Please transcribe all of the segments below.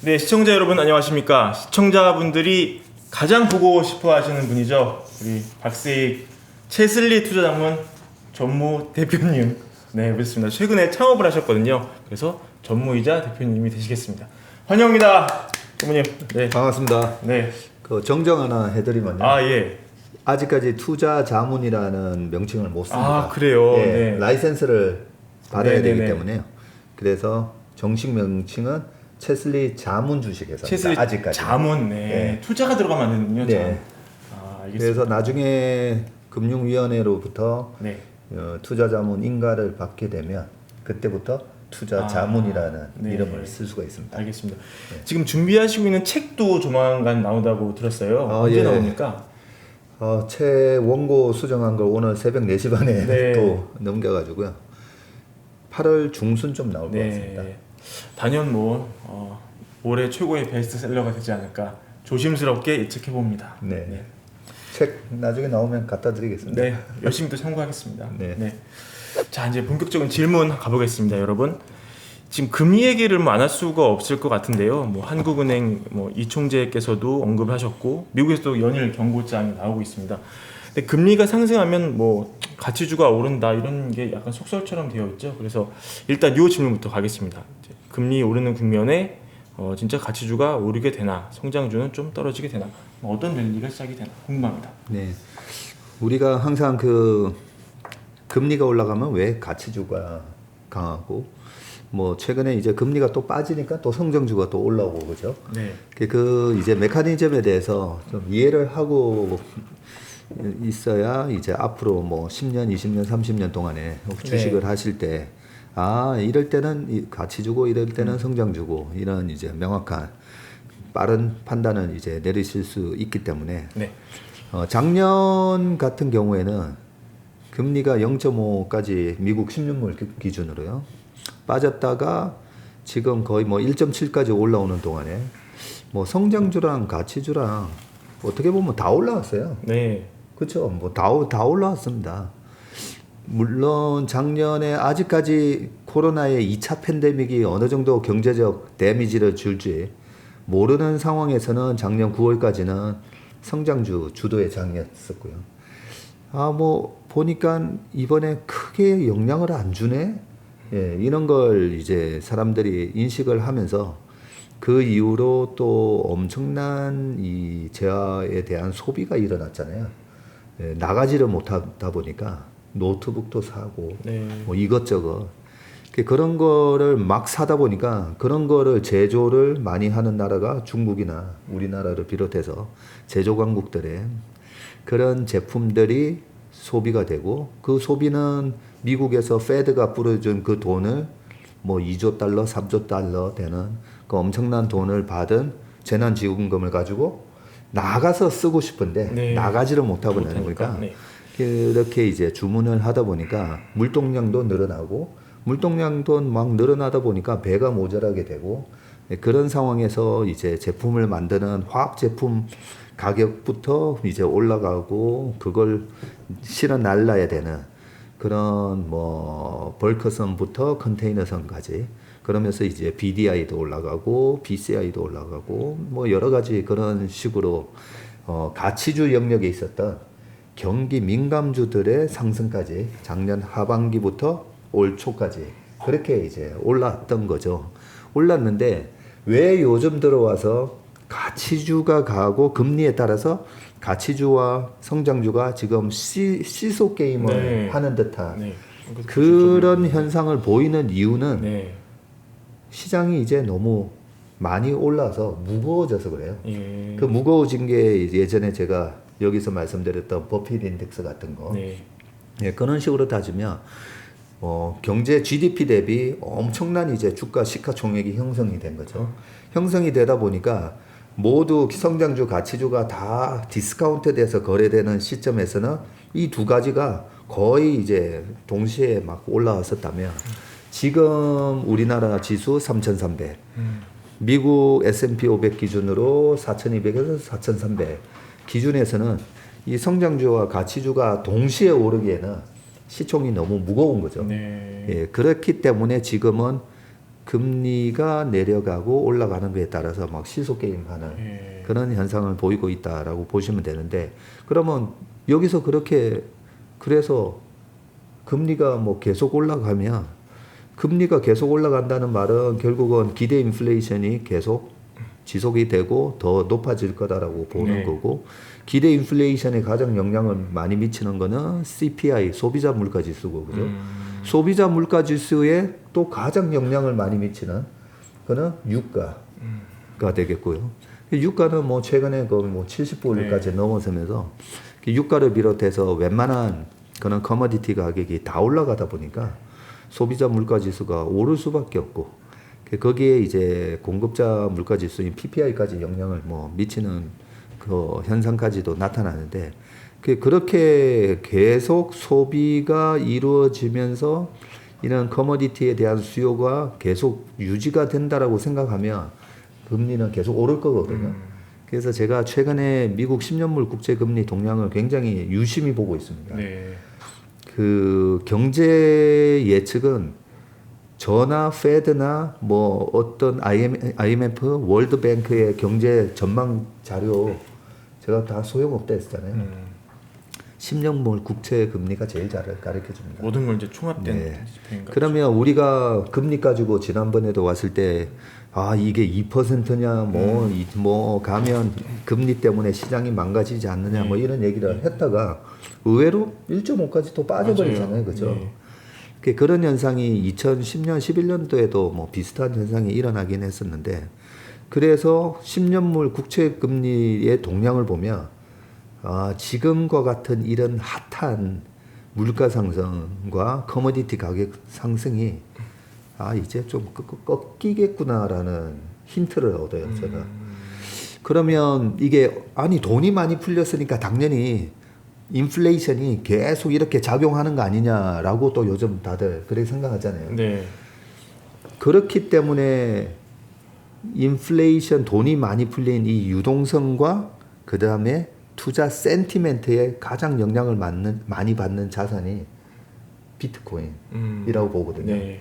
네, 시청자 여러분 안녕하십니까? 시청자분들이 가장 보고 싶어 하시는 분이죠. 우리 박세익 채슬리 투자자문 전무 대표님. 네, 그렇습니다. 최근에 창업을 하셨거든요. 그래서 전무이자 대표님이 되시겠습니다. 환영합니다. 전무님. 네. 반갑습니다. 네. 그 정정 하나 해드리면요. 예. 아직까지 투자 자문이라는 명칭을 못 씁니다. 그래요? 예, 네. 라이센스를 받아야 네네네. 되기 때문에요. 그래서 정식 명칭은 채슬리 자문 주식회사입니다. 채슬리 아직까지. 자문. 네. 네. 투자가 들어가면 안 되는군요. 네. 알겠습니다. 그래서 나중에 금융위원회로부터 네. 투자 자문 인가를 받게 되면 그때부터 투자 자문이라는 네. 이름을 쓸 수가 있습니다. 알겠습니다. 지금 준비하시고 있는 책도 조만간 나온다고 들었어요. 언제 예. 나옵니까? 새 원고 수정한 걸 오늘 새벽 4시 반에 네. 또 넘겨가지고요. 8월 중순 나올 것 같습니다. 단연 올해 최고의 베스트셀러가 되지 않을까 조심스럽게 예측해 봅니다. 네. 책 나중에 나오면 갖다 드리겠습니다. 네, 열심히 또 참고하겠습니다. 네. 자, 이제 본격적인 질문 가보겠습니다, 여러분. 지금 금리 얘기를 안 할 수가 없을 것 같은데요. 한국은행 이 총재께서도 언급을 하셨고 미국에서도 연일 경고장이 나오고 있습니다. 근데 금리가 상승하면 가치주가 오른다 이런 게 약간 속설처럼 되어 있죠. 그래서 일단 이 질문부터 가겠습니다. 이제 금리 오르는 국면에 진짜 가치주가 오르게 되나, 성장주는 좀 떨어지게 되나, 어떤 랠리가 시작이 되나 궁금합니다. 네. 우리가 항상 금리가 올라가면 왜 가치주가 강하고 최근에 이제 금리가 또 빠지니까 또 성장주가 또 올라오고 그죠? 네. 이제 메커니즘에 대해서 좀 이해를 하고 있어야 이제 앞으로 10년, 20년, 30년 동안에 주식을 하실 때 이럴 때는 가치 주고 이럴 때는 성장 주고 이런 이제 명확한 빠른 판단을 이제 내리실 수 있기 때문에 작년 같은 경우에는 금리가 0.5까지 미국 10년물 기준으로요 빠졌다가 지금 거의 1.7까지 올라오는 동안에 성장주랑 가치주랑 어떻게 보면 다 올라왔어요. 네. 그렇죠. 다 올라왔습니다. 물론 작년에 아직까지 코로나의 2차 팬데믹이 어느 정도 경제적 데미지를 줄지 모르는 상황에서는 작년 9월까지는 성장주 주도의 장이었었고요. 보니까 이번에 크게 영향을 안 주네? 예, 이런 걸 이제 사람들이 인식을 하면서 그 이후로 또 엄청난 이 재화에 대한 소비가 일어났잖아요. 예, 나가지를 못하다 보니까 노트북도 사고 이것저것 그런 거를 막 사다 보니까 그런 거를 제조를 많이 하는 나라가 중국이나 우리나라를 비롯해서 제조 강국들의 그런 제품들이 소비가 되고 그 소비는 미국에서 페드가 뿌려준 그 돈을 2조 달러, 3조 달러 되는 그 엄청난 돈을 받은 재난지원금을 가지고 나가서 쓰고 싶은데 나가지를 못하고 있는 거니까 그렇게 이제 주문을 하다 보니까 물동량도 늘어나고 물동량도 막 늘어나다 보니까 배가 모자라게 되고 그런 상황에서 이제 제품을 만드는 화학 제품 가격부터 이제 올라가고 그걸 실어 날라야 되는 그런 벌크선부터 컨테이너선까지 그러면서 이제 BDI도 올라가고 BCI도 올라가고 여러 가지 그런 식으로 가치주 영역에 있었던 경기 민감주들의 상승까지 작년 하반기부터 올 초까지 그렇게 이제 올랐던 거죠. 올랐는데 왜 요즘 들어와서 가치주가 가고 금리에 따라서 가치주와 성장주가 지금 시소 게임을 하는 듯한 그런 현상을 보이는 이유는 시장이 이제 너무 많이 올라서 무거워져서 그래요. 그 무거워진 게 예전에 제가 여기서 말씀드렸던 버핏 인덱스 같은 거 그런 식으로 따지면 경제 GDP 대비 엄청난 이제 주가 시가총액이 형성이 된 거죠. 형성이 되다 보니까 모두 성장주, 가치주가 다 디스카운트 돼서 거래되는 시점에서는 이 두 가지가 거의 이제 동시에 막 올라왔었다면 지금 우리나라 지수 3,300, 미국 S&P 500 기준으로 4,200에서 4,300 기준에서는 이 성장주와 가치주가 동시에 오르기에는 시총이 너무 무거운 거죠. 네. 예, 그렇기 때문에 지금은 금리가 내려가고 올라가는 것에 따라서 막 시소 게임하는 예. 그런 현상을 보이고 있다라고 보시면 되는데, 그러면 여기서 그렇게 그래서 금리가 뭐 계속 올라가면, 금리가 계속 올라간다는 말은 결국은 기대 인플레이션이 계속 지속이 되고 더 높아질 거다라고 보는 네. 거고, 기대 인플레이션에 가장 영향을 많이 미치는 거는 CPI 소비자 물가 지수고, 그죠? 소비자 물가 지수에 또 가장 영향을 많이 미치는 그는 유가가 되겠고요. 유가는 뭐 최근에 그 뭐 70불까지 네. 넘어서면서 유가를 비롯해서 웬만한 그런 커머디티 가격이 다 올라가다 보니까 소비자 물가 지수가 오를 수밖에 없고, 거기에 이제 공급자 물가 지수인 PPI까지 영향을 뭐 미치는 그 현상까지도 나타나는데, 그렇게 계속 소비가 이루어지면서 이런 커머디티에 대한 수요가 계속 유지가 된다라고 생각하면 금리는 계속 오를 거거든요. 그래서 제가 최근에 미국 10년물 국제금리 동향을 굉장히 유심히 보고 있습니다. 네. 그 경제 예측은 저나 페드나 뭐 어떤 IMF, 월드뱅크의 경제 전망 자료 제가 다 소용없다 했잖아요. 10년물 국채 금리가 제일 잘 가르쳐 줍니다. 모든 걸 이제 총합된 네. 지표인가요? 그러면 우리가 금리 가지고 지난번에도 왔을 때 이게 2%냐 뭐 가면 금리 때문에 시장이 망가지지 않느냐 뭐 이런 얘기를 했다가 의외로 1.5까지 또 빠져버리잖아요. 맞아요. 그죠? 네. 그런 현상이 2010년, 11년도에도 뭐 비슷한 현상이 일어나긴 했었는데, 그래서 10년물 국채 금리의 동향을 보면 지금과 같은 이런 핫한 물가 상승과 커머디티 가격 상승이 이제 좀 꺾이겠구나라는 힌트를 얻어요, 제가. 그러면 이게 돈이 많이 풀렸으니까 당연히 인플레이션이 계속 이렇게 작용하는 거 아니냐라고 또 요즘 다들 그렇게 생각하잖아요. 네. 그렇기 때문에 인플레이션, 돈이 많이 풀린 이 유동성과 그 다음에 투자 센티멘트에 가장 영향을 많이 받는 자산이 비트코인이라고 보거든요. 네.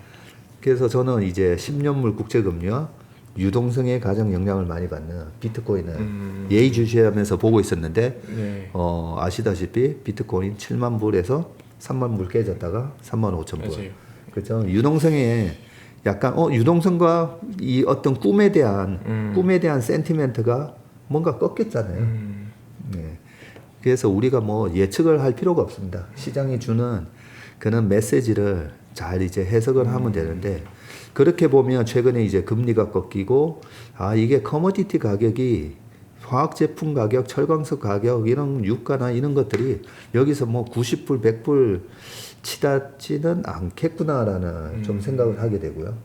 그래서 저는 이제 10년물 국제금리와 유동성에 가장 영향을 많이 받는 비트코인을 예의주시하면서 보고 있었는데, 네. 아시다시피 비트코인 7만 불에서 3만 불 깨졌다가 3만 5천 불. 맞아요. 그렇죠. 유동성에 약간 유동성과 이 어떤 꿈에 대한 센티멘트가 뭔가 꺾였잖아요. 네. 그래서 우리가 뭐 예측을 할 필요가 없습니다. 시장이 주는 그런 메시지를 잘 이제 해석을 하면 되는데, 그렇게 보면 최근에 이제 금리가 꺾이고 이게 커머디티 가격이 화학 제품 가격, 철광석 가격, 이런 유가나 이런 것들이 여기서 뭐 90불, 100불 치닫지는 않겠구나라는 좀 생각을 하게 되고요.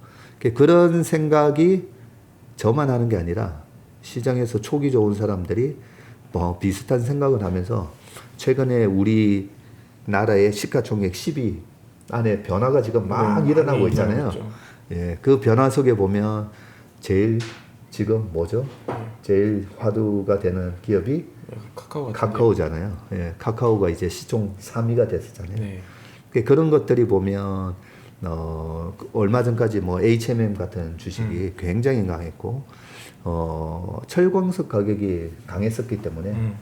그런 생각이 저만 하는 게 아니라 시장에서 촉이 좋은 사람들이 뭐 비슷한 생각을 하면서 최근에 우리 나라의 시가총액 10위 안에 변화가 지금 막 일어나고 있잖아요. 예, 그 변화 속에 보면 제일 지금 뭐죠? 제일 화두가 되는 기업이 카카오잖아요. 예, 카카오가 이제 시총 3위가 됐었잖아요. 네. 그런 것들이 보면 얼마 전까지 뭐 HMM 같은 주식이 굉장히 강했고 철광석 가격이 강했었기 때문에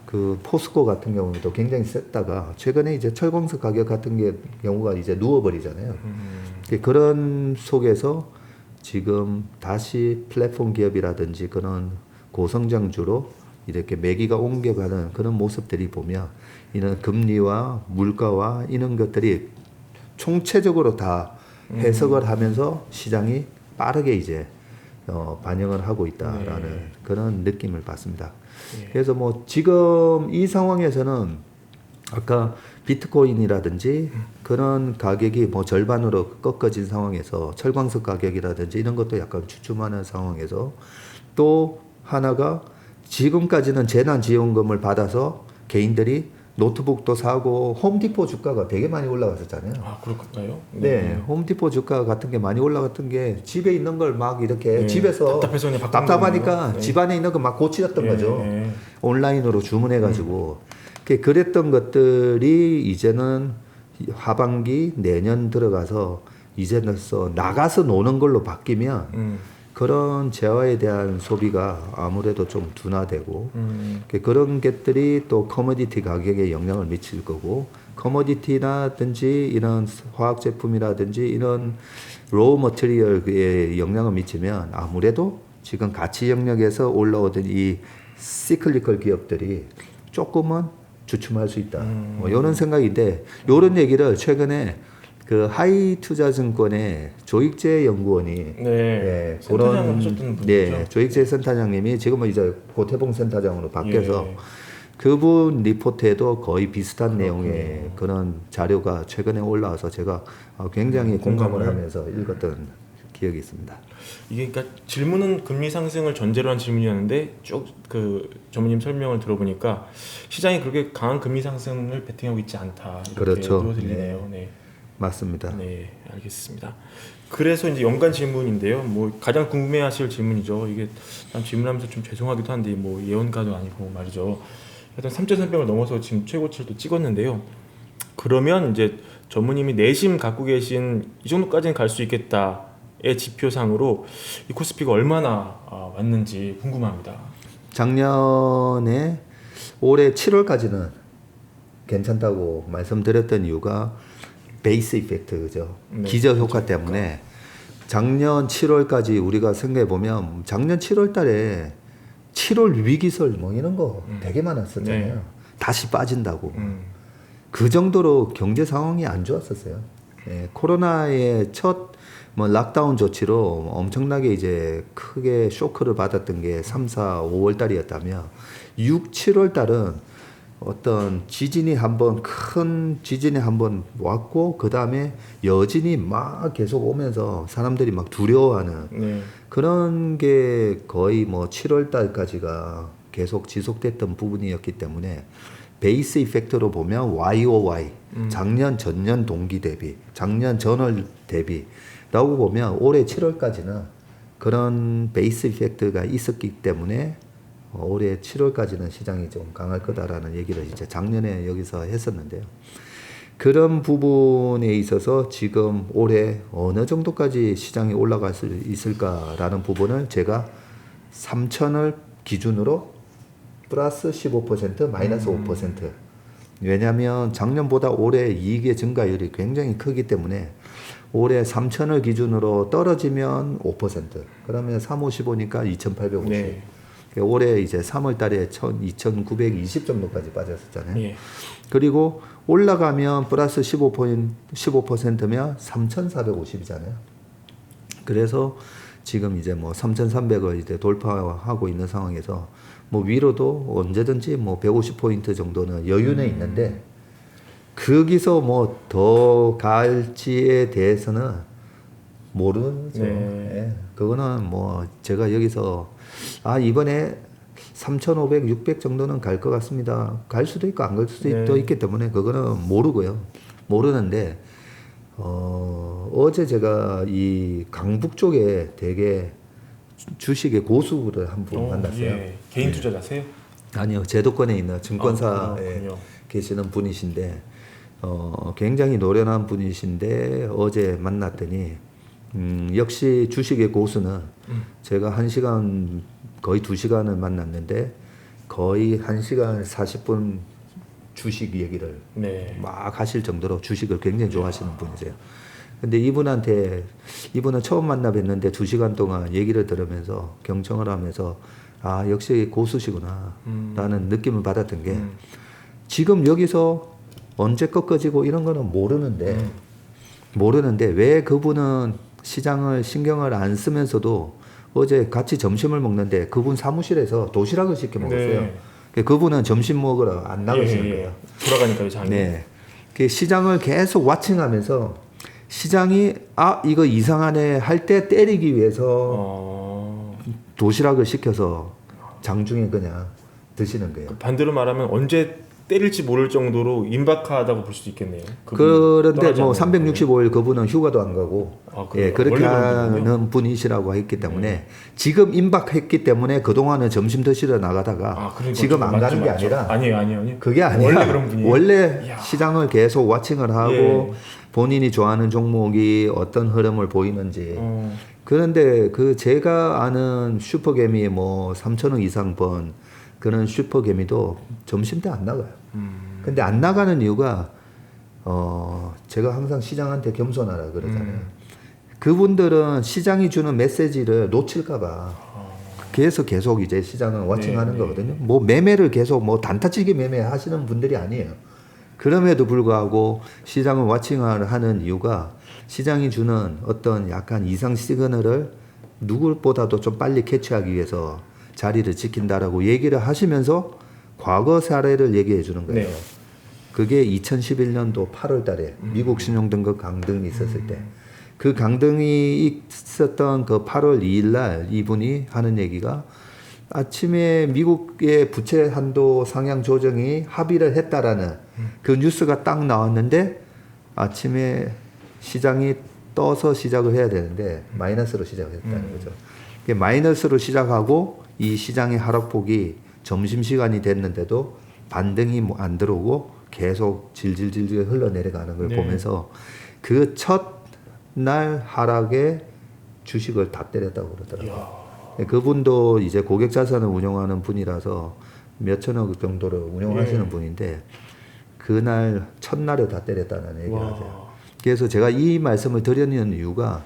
그 포스코 같은 경우도 굉장히 셌다가 최근에 이제 철광석 가격 같은 경우가 이제 누워버리잖아요. 그런 속에서 지금 다시 플랫폼 기업이라든지 그런 고성장주로 이렇게 매기가 옮겨가는 그런 모습들이 보면 이런 금리와 물가와 이런 것들이 총체적으로 다 해석을 하면서 시장이 빠르게 이제 반영을 하고 있다라는 그런 느낌을 받습니다. 그래서 뭐 지금 이 상황에서는 아까 비트코인이라든지 그런 가격이 뭐 절반으로 꺾어진 상황에서 철광석 가격이라든지 이런 것도 약간 주춤하는 상황에서 또 하나가 지금까지는 재난지원금을 받아서 개인들이 노트북도 사고 홈디포 주가가 되게 많이 올라갔었잖아요. 그럴까요? 네, 홈디포 주가 같은 게 많이 올라갔던 게 집에 있는 걸 막 이렇게 집에서 답답하니까 집 안에 있는 거 막 고치렸던 거죠. 온라인으로 주문해가지고 그랬던 것들이 이제는 하반기 내년 들어가서 이제서 나가서 노는 걸로 바뀌면 그런 재화에 대한 소비가 아무래도 좀 둔화되고 그런 것들이 또 커머디티 가격에 영향을 미칠 거고 커머디티라든지 이런 화학 제품이라든지 이런 로우 머티리얼에 영향을 미치면 아무래도 지금 가치 영역에서 올라오던 이 시클리컬 기업들이 조금은 주춤할 수 있다. 뭐 이런 생각인데 이런 얘기를 최근에 그 하이투자증권의 조익재 연구원이 센터장 하셨던 분이죠. 조익재 센터장님이 지금은 이제 고태봉 센터장으로 바뀌어서 예. 그분 리포트에도 거의 비슷한 내용의 그런 자료가 최근에 올라와서 제가 굉장히 공감을 하면서 읽었던 기억이 있습니다. 이게 그러니까 질문은 금리 상승을 전제로 한 질문이었는데 쭉 그 전무님 설명을 들어보니까 시장이 그렇게 강한 금리 상승을 베팅하고 있지 않다. 이렇게 그렇죠. 들리네요. 네. 맞습니다. 네, 알겠습니다. 그래서 이제 연관 질문인데요. 뭐 가장 궁금해하실 질문이죠. 이게 난 질문하면서 좀 죄송하기도 한데 뭐 예언가도 아니고 말이죠. 하여튼 3,300을 넘어서 지금 최고치를 또 찍었는데요. 그러면 이제 전무님이 내심 갖고 계신 이 정도까지는 갈 수 있겠다의 지표상으로 이 코스피가 얼마나 왔는지 궁금합니다. 작년에 올해 7월까지는 괜찮다고 말씀드렸던 이유가 베이스 이펙트 그죠? 네, 기저 효과 때문에 작년 7월까지 우리가 생각해 보면 작년 7월 달에 7월 위기설 뭐 이런 거 되게 많았었잖아요. 네. 다시 빠진다고. 그 정도로 경제 상황이 안 좋았었어요. 예, 코로나의 첫 뭐 락다운 조치로 엄청나게 이제 크게 쇼크를 받았던 게 3, 4, 5월 달이었다면 6, 7월 달은 어떤 지진이 한번 큰 지진이 한번 왔고 그 다음에 여진이 막 계속 오면서 사람들이 막 두려워하는 네. 그런 게 거의 뭐 7월 달까지가 계속 지속됐던 부분이었기 때문에 베이스 이펙트로 보면 YOY 작년 전년 동기 대비 작년 전월 대비라고 보면 올해 7월까지는 그런 베이스 이펙트가 있었기 때문에 올해 7월까지는 시장이 좀 강할 거다라는 얘기를 이제 작년에 여기서 했었는데요. 그런 부분에 있어서 지금 올해 어느 정도까지 시장이 올라갈 수 있을까라는 부분을 제가 3천을 기준으로 플러스 15% 마이너스 5%. 왜냐하면 작년보다 올해 이익의 증가율이 굉장히 크기 때문에 올해 3천을 기준으로 떨어지면 5%. 그러면 3, 5, 15니까 2,850. 네. 올해 이제 3월 달에 2,920 정도까지 빠졌었잖아요. 예. 그리고 올라가면 플러스 15%면 3,450이잖아요. 그래서 지금 이제 뭐 3,300을 이제 돌파하고 있는 상황에서 뭐 위로도 언제든지 뭐 150포인트 정도는 여유는 있는데 거기서 뭐 더 갈지에 대해서는 모르죠. 네. 예. 그거는 뭐 제가 여기서 이번에 3,500, 600 정도는 갈 것 같습니다. 갈 수도 있고 안 갈 수도 있기 때문에 그거는 모르고요. 모르는데 어제 제가 이 강북 쪽에 되게 주식의 고수를 한 분 만났어요. 예. 개인 투자자세요? 아니요, 제도권에 있는 증권사에 그렇군요. 계시는 분이신데 굉장히 노련한 분이신데 어제 만났더니 역시 주식의 고수는 제가 1시간 거의 2시간을 만났는데 거의 1시간 40분 주식 얘기를 네. 막 하실 정도로 주식을 굉장히 좋아하시는 분이세요. 근데 이분은 처음 만나 뵀는데 2시간 동안 얘기를 들으면서 경청을 하면서 역시 고수시구나 라는 느낌을 받았던 게 지금 여기서 언제 꺾어지고 이런 거는 모르는데 왜 그분은 시장을 신경을 안 쓰면서도 어제 같이 점심을 먹는데 그분 사무실에서 도시락을 시켜 먹었어요. 네. 그분은 점심 먹으러 안 나가시는 거예요. 돌아가니까요, 장이. 네. 그 시장을 계속 와칭하면서 시장이 이거 이상하네 할 때 때리기 위해서 도시락을 시켜서 장중에 그냥 드시는 거예요. 반대로 말하면 언제 때릴지 모를 정도로 임박하다고 볼 수도 있겠네요. 그런데 뭐 365일 그분은 휴가도 안 가고 예, 그렇게 하는 그런군요. 분이시라고 했기 때문에 지금 임박했기 때문에 그동안은 점심 드시러 나가다가 그러니까 지금 안 가는 게 아니라 아니에요. 그게 아니라 원래 그런 분이에요. 원래 이야. 시장을 계속 와칭을 하고 예. 본인이 좋아하는 종목이 어떤 흐름을 보이는지 그런데 그 제가 아는 슈퍼개미 뭐 3천억 이상 번 그런 슈퍼개미도 점심 때 안 나가요. 근데 안 나가는 이유가 제가 항상 시장한테 겸손하라 그러잖아요. 그분들은 시장이 주는 메시지를 놓칠까봐 계속 이제 시장을 와칭하는 거거든요. 뭐 매매를 계속 뭐 단타치기 매매하시는 분들이 아니에요. 그럼에도 불구하고 시장을 와칭을 하는 이유가 시장이 주는 어떤 약간 이상 시그널을 누구보다도 좀 빨리 캐치하기 위해서 자리를 지킨다라고 얘기를 하시면서 과거 사례를 얘기해 주는 거예요. 네. 그게 2011년도 8월 달에 미국 신용등급 강등이 있었을 때 그 강등이 있었던 그 8월 2일 날 이분이 하는 얘기가 아침에 미국의 부채 한도 상향 조정이 합의를 했다라는 그 뉴스가 딱 나왔는데 아침에 시장이 떠서 시작을 해야 되는데 마이너스로 시작을 했다는 거죠. 마이너스로 시작하고 이 시장의 하락폭이 점심시간이 됐는데도 반등이 안 들어오고 계속 질질질질 흘러내려가는 걸 보면서 그 첫날 하락에 주식을 다 때렸다고 그러더라고요. 그분도 이제 고객 자산을 운영하는 분이라서 몇천억 정도를 운영하시는 분인데 그날 첫날에 다 때렸다는 얘기를 하세요. 그래서 제가 이 말씀을 드리는 이유가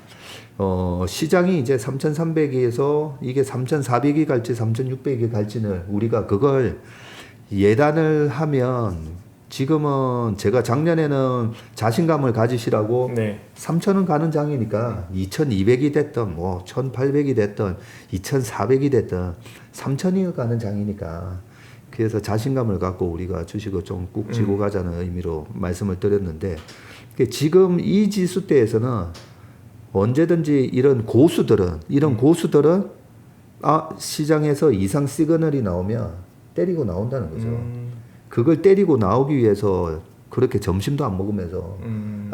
시장이 이제 3,300에서 이게 3,400이 갈지 3,600이 갈지는 우리가 그걸 예단을 하면 지금은 제가 작년에는 자신감을 가지시라고 3,000은 가는 장이니까 2,200이 됐던 뭐 1,800이 됐던 2,400이 됐던 3,000이 가는 장이니까 그래서 자신감을 갖고 우리가 주식을 좀 꾹 쥐고 가자는 의미로 말씀을 드렸는데 지금 이 지수대에서는 언제든지 이런 고수들은 시장에서 이상 시그널이 나오면 때리고 나온다는 거죠. 그걸 때리고 나오기 위해서 그렇게 점심도 안 먹으면서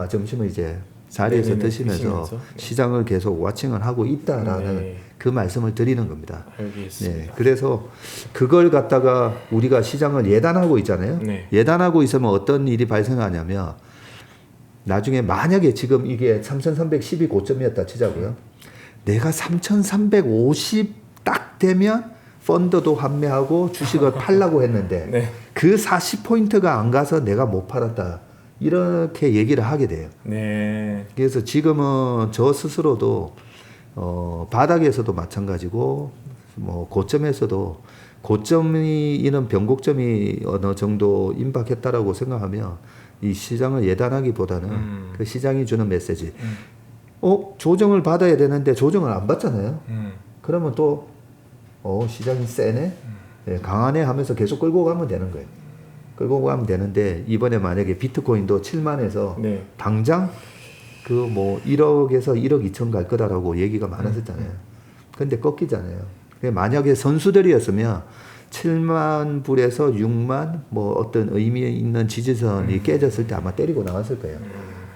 점심을 이제 자리에서 드시면서 시장을 계속 와칭을 하고 있다라는 그 말씀을 드리는 겁니다. 알겠습니다. 네, 그래서 그걸 갖다가 우리가 시장을 예단하고 있잖아요. 예단하고 있으면 어떤 일이 발생하냐면 나중에 만약에 지금 이게 3,310이 고점이었다 치자고요. 내가 3,350 딱 되면 펀드도 환매하고 주식을 팔라고 했는데 그 40포인트가 안 가서 내가 못 팔았다. 이렇게 얘기를 하게 돼요. 그래서 지금은 저 스스로도 바닥에서도 마찬가지고 뭐 고점에서도 고점이 이런 변곡점이 어느 정도 임박했다라고 생각하면 이 시장을 예단하기보다는 그 시장이 주는 메시지 조정을 받아야 되는데 조정을 안 받잖아요. 그러면 또 시장이 세네 강하네 하면서 계속 끌고 가면 되는 거예요. 끌고 가면 되는데 이번에 만약에 비트코인도 7만에서 당장 그 뭐 1억에서 1억 2천 갈 거다라고 얘기가 많았었잖아요. 근데 꺾이잖아요. 만약에 선수들이었으면 7만 불에서 6만 뭐 어떤 의미 있는 지지선이 깨졌을 때 아마 때리고 나왔을 거예요.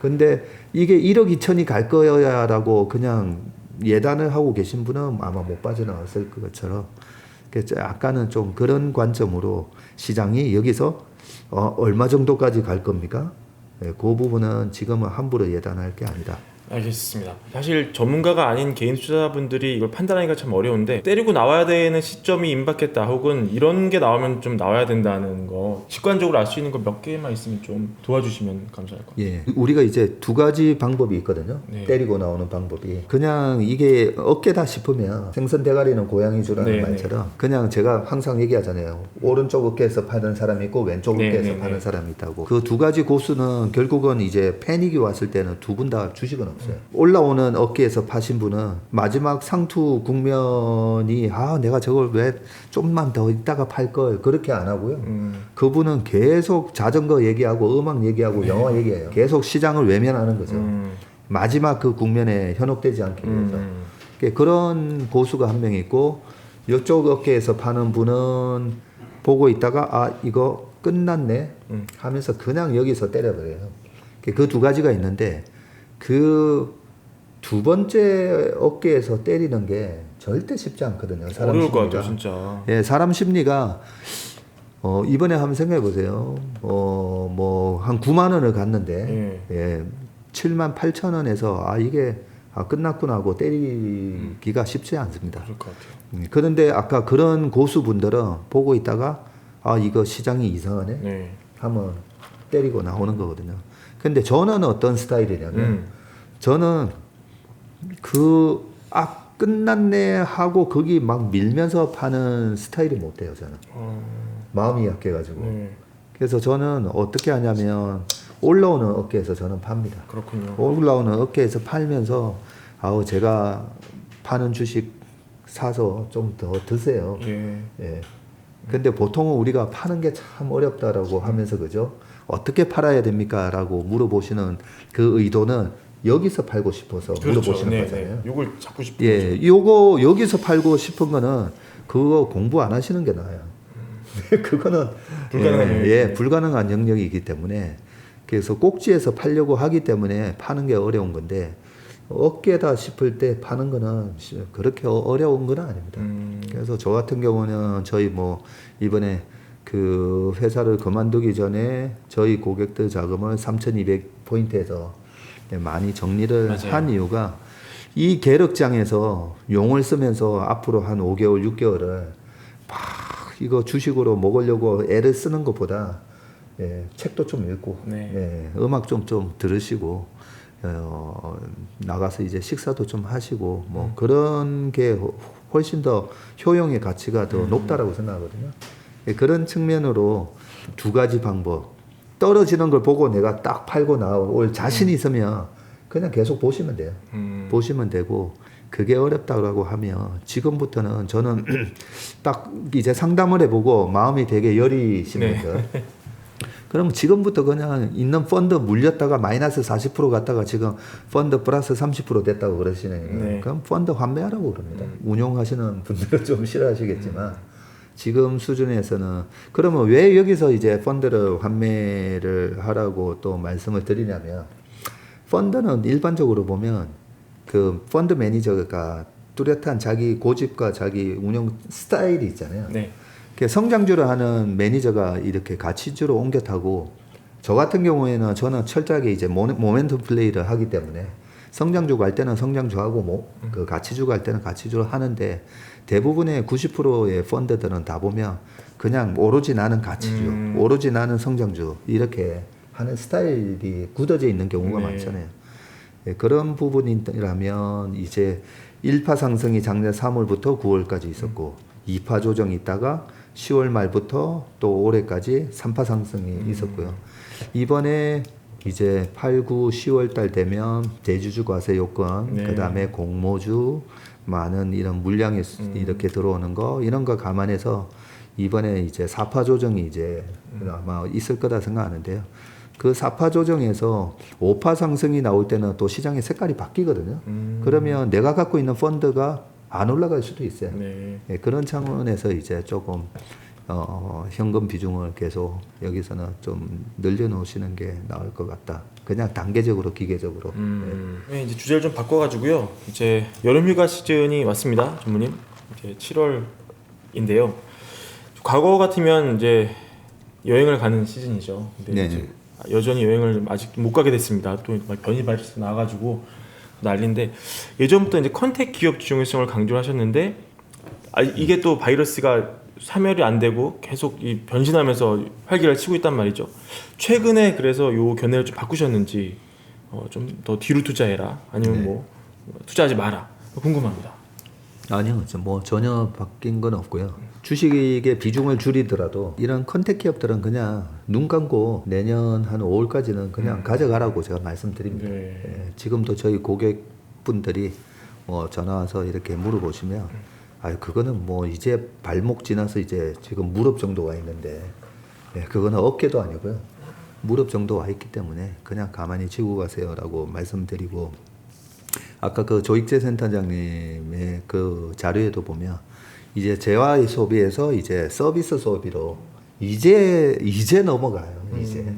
근데 이게 1억 2천이 갈 거야라고 그냥 예단을 하고 계신 분은 아마 못 빠져나왔을 것처럼 약간은 좀 그런 관점으로 시장이 여기서 얼마 정도까지 갈 겁니까? 그 부분은 지금은 함부로 예단할 게 아니다. 알겠습니다. 사실 전문가가 아닌 개인 투자자분들이 이걸 판단하기가 참 어려운데 때리고 나와야 되는 시점이 임박했다 혹은 이런 게 나오면 좀 나와야 된다는 거 직관적으로 알 수 있는 거 몇 개만 있으면 좀 도와주시면 감사할 것 같아요. 예, 우리가 이제 두 가지 방법이 있거든요. 때리고 나오는 방법이 그냥 이게 어깨다 싶으면 생선 대가리는 고양이 주라는 말처럼 그냥 제가 항상 얘기하잖아요. 오른쪽 어깨에서 파는 사람이 있고 왼쪽 어깨에서 파는 사람이 있다고. 그 두 가지 고수는 결국은 이제 패닉이 왔을 때는 두 분 다 주식은 없어요. 올라오는 어깨에서 파신 분은 마지막 상투 국면이 내가 저걸 왜 좀만 더 있다가 팔 걸 그렇게 안 하고요. 그분은 계속 자전거 얘기하고 음악 얘기하고 영화 얘기해요. 계속 시장을 외면하는 거죠. 마지막 그 국면에 현혹되지 않기 위해서. 그런 고수가 한 명 있고 이쪽 어깨에서 파는 분은 보고 있다가 이거 끝났네 하면서 그냥 여기서 때려버려요. 그 두 가지가 있는데 그 두 번째 어깨에서 때리는 게 절대 쉽지 않거든요. 사람 어려울 것 심리가. 같아요, 진짜. 예, 사람 심리가 이번에 한번 생각해 보세요. 뭐 한 9만 원을 갔는데 예, 7만 8천 원에서 이게 끝났구나 하고 때리기가 쉽지 않습니다. 그럴 것 같아요. 그런데 아까 그런 고수분들은 보고 있다가 이거 시장이 이상하네 네. 하면 때리고 나오는 거거든요. 근데 저는 어떤 스타일이냐면 저는 끝났네 하고 거기 막 밀면서 파는 스타일이 못 돼요. 저는 마음이 약해가지고. 그래서 저는 어떻게 하냐면 올라오는 어깨에서 저는 팝니다. 그렇군요. 올라오는 어깨에서 팔면서 제가 파는 주식 사서 좀 더 드세요. 예. 근데 보통은 우리가 파는 게 참 어렵다라고 하면서 그죠? 어떻게 팔아야 됩니까? 라고 물어보시는 그 의도는 여기서 팔고 싶어서 물어보시는 거잖아요. 요걸 잡고 싶은 예, 요거 여기서 팔고 싶은 거는 그거 공부 안 하시는 게 나아요. 그거는 불가능한 영역이죠. 불가능한 영역이기 때문에 그래서 꼭지에서 팔려고 하기 때문에 파는 게 어려운 건데 어깨다 싶을 때 파는 거는 그렇게 어려운 건 아닙니다. 그래서 저 같은 경우는 저희 이번에 그 회사를 그만두기 전에 저희 고객들 자금을 3,200포인트에서 많이 정리를 맞아요. 한 이유가 이 계륵장에서 용을 쓰면서 앞으로 한 5개월, 6개월을 막 이거 주식으로 먹으려고 애를 쓰는 것보다 책도 좀 읽고 음악 좀 들으시고 나가서 이제 식사도 좀 하시고 그런 게 훨씬 더 효용의 가치가 더 높다라고 생각하거든요. 그런 측면으로 두 가지 방법. 떨어지는 걸 보고 내가 딱 팔고 나올 자신이 있으면 그냥 계속 보시면 돼요. 보시면 되고 그게 어렵다고 하면 지금부터는 저는 딱 이제 상담을 해보고 마음이 되게 여리신 분들 그럼 지금부터 그냥 있는 펀드 물렸다가 마이너스 40% 갔다가 지금 펀드 플러스 30% 됐다고 그러시네요. 그럼 펀드 환매하라고 그럽니다. 운용하시는 분들은 좀 싫어하시겠지만 지금 수준에서는 그러면 왜 여기서 이제 펀드를 환매를 하라고 또 말씀을 드리냐면 펀드는 일반적으로 보면 그 펀드 매니저가 뚜렷한 자기 고집과 자기 운영 스타일이 있잖아요. 성장주를 하는 매니저가 이렇게 가치주로 옮겨 타고 저 같은 경우에는 저는 철저하게 이제 모멘텀 플레이를 하기 때문에 성장주 갈 때는 성장주 하고 그 가치주 갈 때는 가치주를 하는데 대부분의 90%의 펀드들은 다 보면 그냥 오로지 나는 가치주, 오로지 나는 성장주 이렇게 하는 스타일이 굳어져 있는 경우가 많잖아요. 그런 부분이라면 이제 1파 상승이 작년 3월부터 9월까지 있었고 2파 조정이 있다가 10월 말부터 또 올해까지 3파 상승이 있었고요. 이번에 이제 8, 9, 10월 달 되면 대주주 과세 요건, 그다음에 공모주 많은 이런 물량이 이렇게 들어오는 거 이런 거 감안해서 이번에 이제 4파 조정이 이제 아마 있을 거다 생각하는데요. 그 4파 조정에서 5파 상승이 나올 때는 또 시장의 색깔이 바뀌거든요. 그러면 내가 갖고 있는 펀드가 안 올라갈 수도 있어요. 그런 차원에서 이제 조금 현금 비중을 계속 여기서는 좀 늘려놓으시는 게 나을 것 같다. 그냥 단계적으로 기계적으로. 이제 주제를 좀 바꿔가지고요. 이제 여름휴가 시즌이 왔습니다, 전무님. 이제 7월인데요. 과거 같으면 이제 여행을 가는 시즌이죠. 근데 이제 여전히 여행을 아직 못 가게 됐습니다. 또 변이 바이러스 나와가지고 난리인데 예전부터 이제 컨택 기업 중요성을 강조하셨는데 이게 또 바이러스가 사멸이 안 되고 계속 이 변신하면서 활기를 치고 있단 말이죠. 최근에 그래서 요 견해를 좀 바꾸셨는지 좀 더 뒤로 투자해라 아니면 투자하지 마라 궁금합니다. 아니요, 전혀 바뀐 건 없고요. 주식의 비중을 줄이더라도 이런 컨택 기업들은 그냥 눈 감고 내년 한 5월까지는 그냥 가져가라고 제가 말씀드립니다. 지금도 저희 고객분들이 전화 와서 이렇게 물어보시면 그거는 이제 발목 지나서 이제 지금 무릎 정도 와 있는데 그거는 어깨도 아니고요. 무릎 정도 와 있기 때문에 그냥 가만히 지고 가세요라고 말씀드리고 아까 그 조익재 센터장님의 그 자료에도 보면 이제 재화 소비에서 이제 서비스 소비로 이제 넘어가요. 이제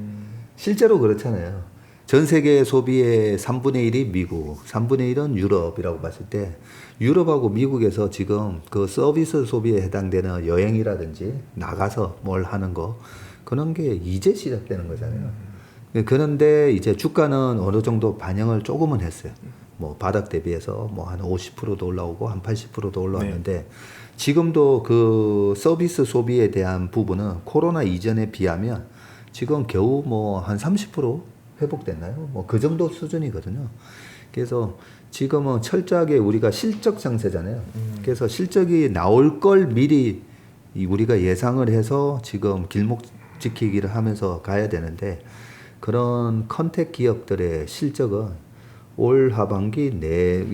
실제로 그렇잖아요. 전 세계 소비의 3분의 1이 미국, 3분의 1은 유럽이라고 봤을 때 유럽하고 미국에서 지금 그 서비스 소비에 해당되는 여행이라든지 나가서 뭘 하는 거 그런 게 이제 시작되는 거잖아요. 그런데 이제 주가는 어느 정도 반영을 조금은 했어요. 뭐 바닥 대비해서 뭐 한 50%도 올라오고 한 80%도 올라왔는데 네. 지금도 그 서비스 소비에 대한 부분은 코로나 이전에 비하면 지금 겨우 뭐 한 30% 회복됐나요? 뭐 그 정도 수준이거든요. 그래서 지금은 철저하게 우리가 실적 장세잖아요. 그래서 실적이 나올 걸 미리 우리가 예상을 해서 지금 길목 지키기를 하면서 가야 되는데 그런 컨택 기업들의 실적은 올 하반기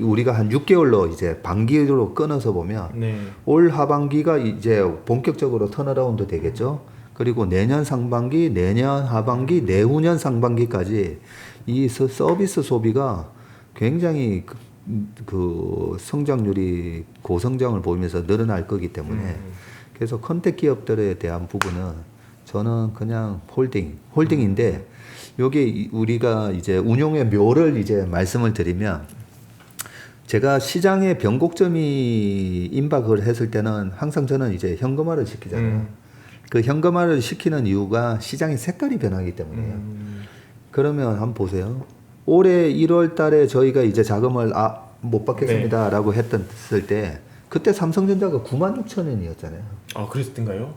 우리가 한 6개월로 이제 반기로 끊어서 보면 네. 올 하반기가 이제 본격적으로 턴어라운드 되겠죠. 그리고 내년 상반기, 내년 하반기, 내후년 상반기까지 이 서비스 소비가 굉장히 그 성장률이 고성장을 보이면서 늘어날 거기 때문에 그래서 컨택 기업들에 대한 부분은 저는 그냥 홀딩인데 여기 우리가 이제 운용의 묘를 이제 말씀을 드리면 제가 시장에 변곡점이 임박을 했을 때는 항상 저는 이제 현금화를 시키잖아요. 그 현금화를 시키는 이유가 시장의 색깔이 변하기 때문이에요. 그러면 한번 보세요. 올해 1월 달에 저희가 이제 자금을 못 받겠습니다 네. 라고 했을 때 그때 삼성전자가 96,000원이었잖아요. 아, 그랬던가요?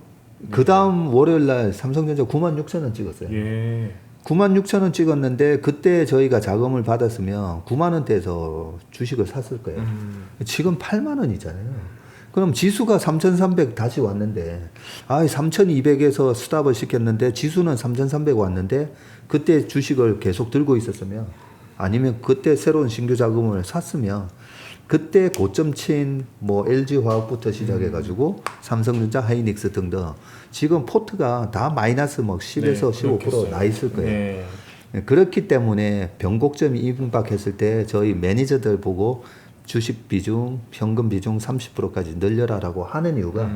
그 다음 월요일 날 삼성전자 96,000원 찍었어요. 예. 96,000원 찍었는데 그때 저희가 자금을 받았으면 9만원대에서 주식을 샀을 거예요. 지금 8만원이잖아요. 그럼 지수가 3,300 다시 왔는데 3,200에서 스탑을 시켰는데 지수는 3,300 왔는데 그때 주식을 계속 들고 있었으면 아니면 그때 새로운 신규 자금을 샀으면 그때 고점 친 뭐 LG화학부터 시작해가지고 삼성전자, 하이닉스 등등 지금 포트가 다 마이너스 뭐 10에서 네, 15% 나 있을 거예요. 네. 그렇기 때문에 변곡점이 임박했을 때 저희 매니저들 보고 주식 비중, 현금 비중 30%까지 늘려라라고 하는 이유가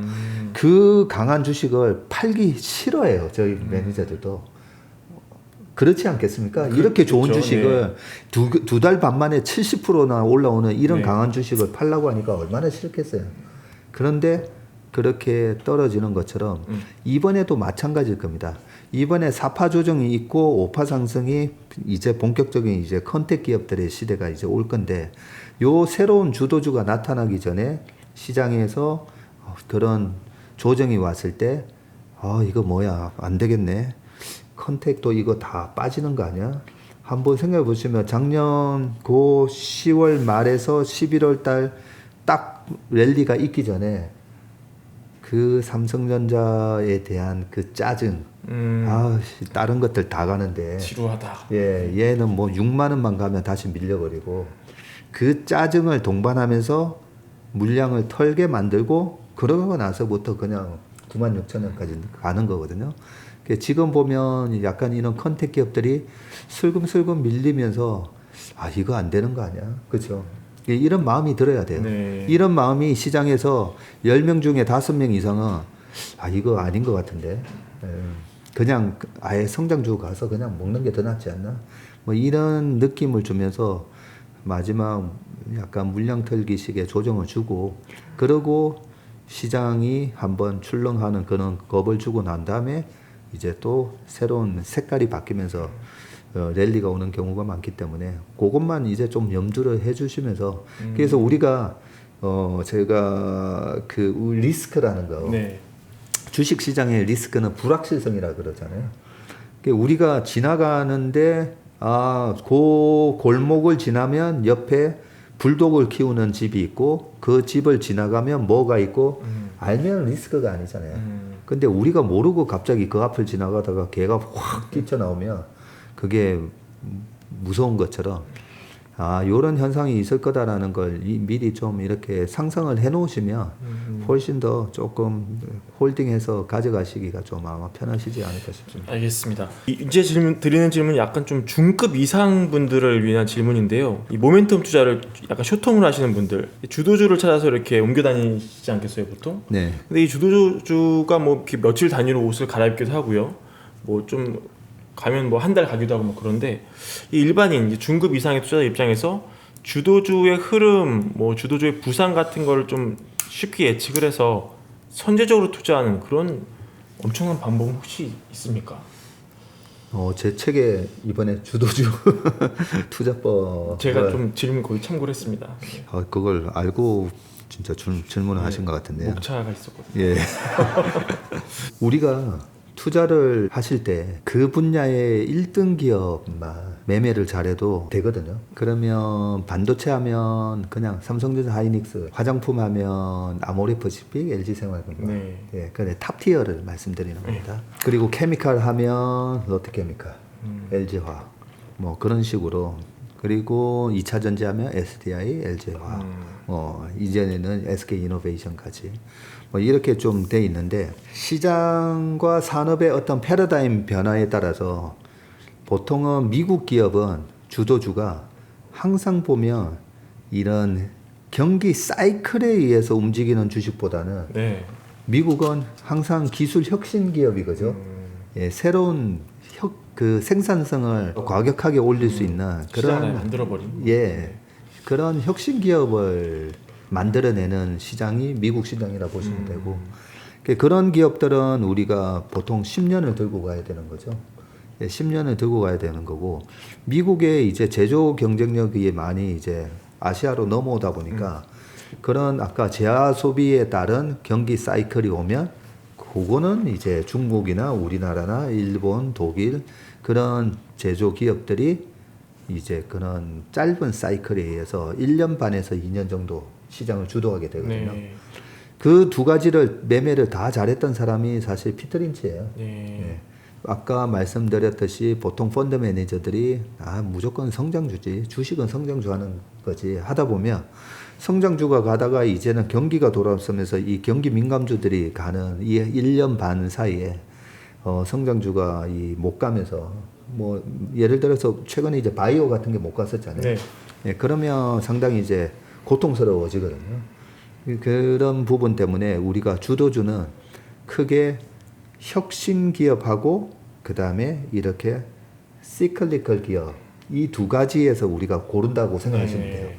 그 강한 주식을 팔기 싫어해요. 저희 매니저들도. 그렇지 않겠습니까? 이렇게 좋은 주식을 네. 두 달 반 만에 70%나 올라오는 이런 네. 강한 주식을 팔라고 하니까 얼마나 싫겠어요. 그런데 그렇게 떨어지는 것처럼 이번에도 마찬가지일 겁니다. 이번에 4파 조정이 있고 5파 상승이 이제 본격적인 이제 컨택 기업들의 시대가 이제 올 건데 요 새로운 주도주가 나타나기 전에 시장에서 그런 조정이 왔을 때 이거 뭐야 안 되겠네. 컨택도 이거 다 빠지는 거 아니야? 한번 생각해 보시면 작년 그 10월 말에서 11월 달 딱 랠리가 있기 전에 그 삼성전자에 대한 그 짜증 다른 것들 다 가는데 지루하다. 예, 얘는 뭐 6만 원만 가면 다시 밀려버리고 그 짜증을 동반하면서 물량을 털게 만들고 그러고 나서부터 그냥 96,000원까지 가는 거거든요. 지금 보면 약간 이런 컨택 기업들이 슬금슬금 밀리면서 이거 안 되는 거 아니야? 그렇죠? 이런 마음이 들어야 돼요. 네. 이런 마음이 시장에서 10명 중에 5명 이상은 이거 아닌 것 같은데 그냥 아예 성장주 가서 그냥 먹는 게 더 낫지 않나? 뭐 이런 느낌을 주면서 마지막 약간 물량 털기식의 조정을 주고 그러고 시장이 한번 출렁하는 그런 겁을 주고 난 다음에 이제 또 새로운 색깔이 바뀌면서 랠리가 오는 경우가 많기 때문에 그것만 이제 좀 염두를 해주시면서 그래서 우리가 제가 그 리스크라는 거 네. 주식 시장의 리스크는 불확실성이라 그러잖아요. 우리가 지나가는데 그 골목을 지나면 옆에 불독을 키우는 집이 있고 그 집을 지나가면 뭐가 있고 알면 리스크가 아니잖아요. 근데 우리가 모르고 갑자기 그 앞을 지나가다가 개가 확 뛰쳐나오면 그게 무서운 것처럼 이런 현상이 있을 거다라는 걸 미리 좀 이렇게 상상을 해 놓으시면 훨씬 더 조금 홀딩해서 가져가시기가 좀 아마 편하시지 않을까 싶습니다. 알겠습니다. 이제 드리는 질문 약간 좀 중급 이상 분들을 위한 질문인데요. 이 모멘텀 투자를 약간 쇼텀으로 하시는 분들, 주도주를 찾아서 이렇게 옮겨 다니시지 않겠어요, 보통? 네. 근데 이 주도주가 뭐 이렇게 며칠 단위로 옷을 갈아입기도 하고요. 뭐 좀 가면 뭐 한 달 가기도 하고 뭐 그런데 이 일반인 중급 이상의 투자자 입장에서 주도주의 흐름, 뭐 주도주의 부상 같은 걸 좀 쉽게 예측을 해서 선제적으로 투자하는 그런 엄청난 방법은 혹시 있습니까? 제 책에 이번에 주도주 투자법 제가 좀 질문 거의 참고를 했습니다. 그걸 알고 진짜 질문을 하신 것 같은데요. 목차가 있었거든요. 예. 우리가 투자를 하실 때 그 분야의 1등 기업만 매매를 잘해도 되거든요. 그러면 반도체 하면 그냥 삼성전자 하이닉스, 화장품 하면 아모레퍼시픽, LG생활건강. 네. 예, 그래 탑티어를 말씀드리는 겁니다. 그리고 케미칼 하면 롯데케미칼, LG화학 뭐 그런 식으로. 그리고 2차 전지하면 SDI, LG화학. 이전에는 SK이노베이션까지. 뭐 이렇게 좀 돼 있는데 시장과 산업의 어떤 패러다임 변화에 따라서 보통은 미국 기업은 주도주가 항상 보면 이런 경기 사이클에 의해서 움직이는 주식보다는 네. 미국은 항상 기술 혁신 기업이거죠. 예, 새로운 그 생산성을 과격하게 올릴 수 있는 시장을 그런 만들어버린. 예 그런 혁신 기업을 만들어내는 시장이 미국 시장이라 보시면 되고 그런 기업들은 우리가 보통 10년을 들고 가야 되는 거죠. 예, 10년을 들고 가야 되는 거고 미국의 이제 제조 경쟁력이 많이 이제 아시아로 넘어오다 보니까 그런 아까 제하 소비에 따른 경기 사이클이 오면 그거는 이제 중국이나 우리나라나 일본, 독일 그런 제조 기업들이 이제 그런 짧은 사이클에 의해서 1년 반에서 2년 정도 시장을 주도하게 되거든요. 네. 그 두 가지를 매매를 다 잘했던 사람이 사실 피터 린치예요. 네. 예. 아까 말씀드렸듯이 보통 펀드 매니저들이 무조건 성장주지 주식은 성장주 하는 거지 하다 보면 성장주가 가다가 이제는 경기가 돌아서면서 이 경기 민감주들이 가는 이 1년 반 사이에 성장주가 못 가면서 뭐 예를 들어서 최근에 이제 바이오 같은 게 못 갔었잖아요. 네. 예, 그러면 상당히 이제 고통스러워지거든요. 그런 부분 때문에 우리가 주도주는 크게 혁신 기업하고 그 다음에 이렇게 시클리컬 기업 이 두 가지에서 우리가 고른다고 생각하시면 네. 돼요.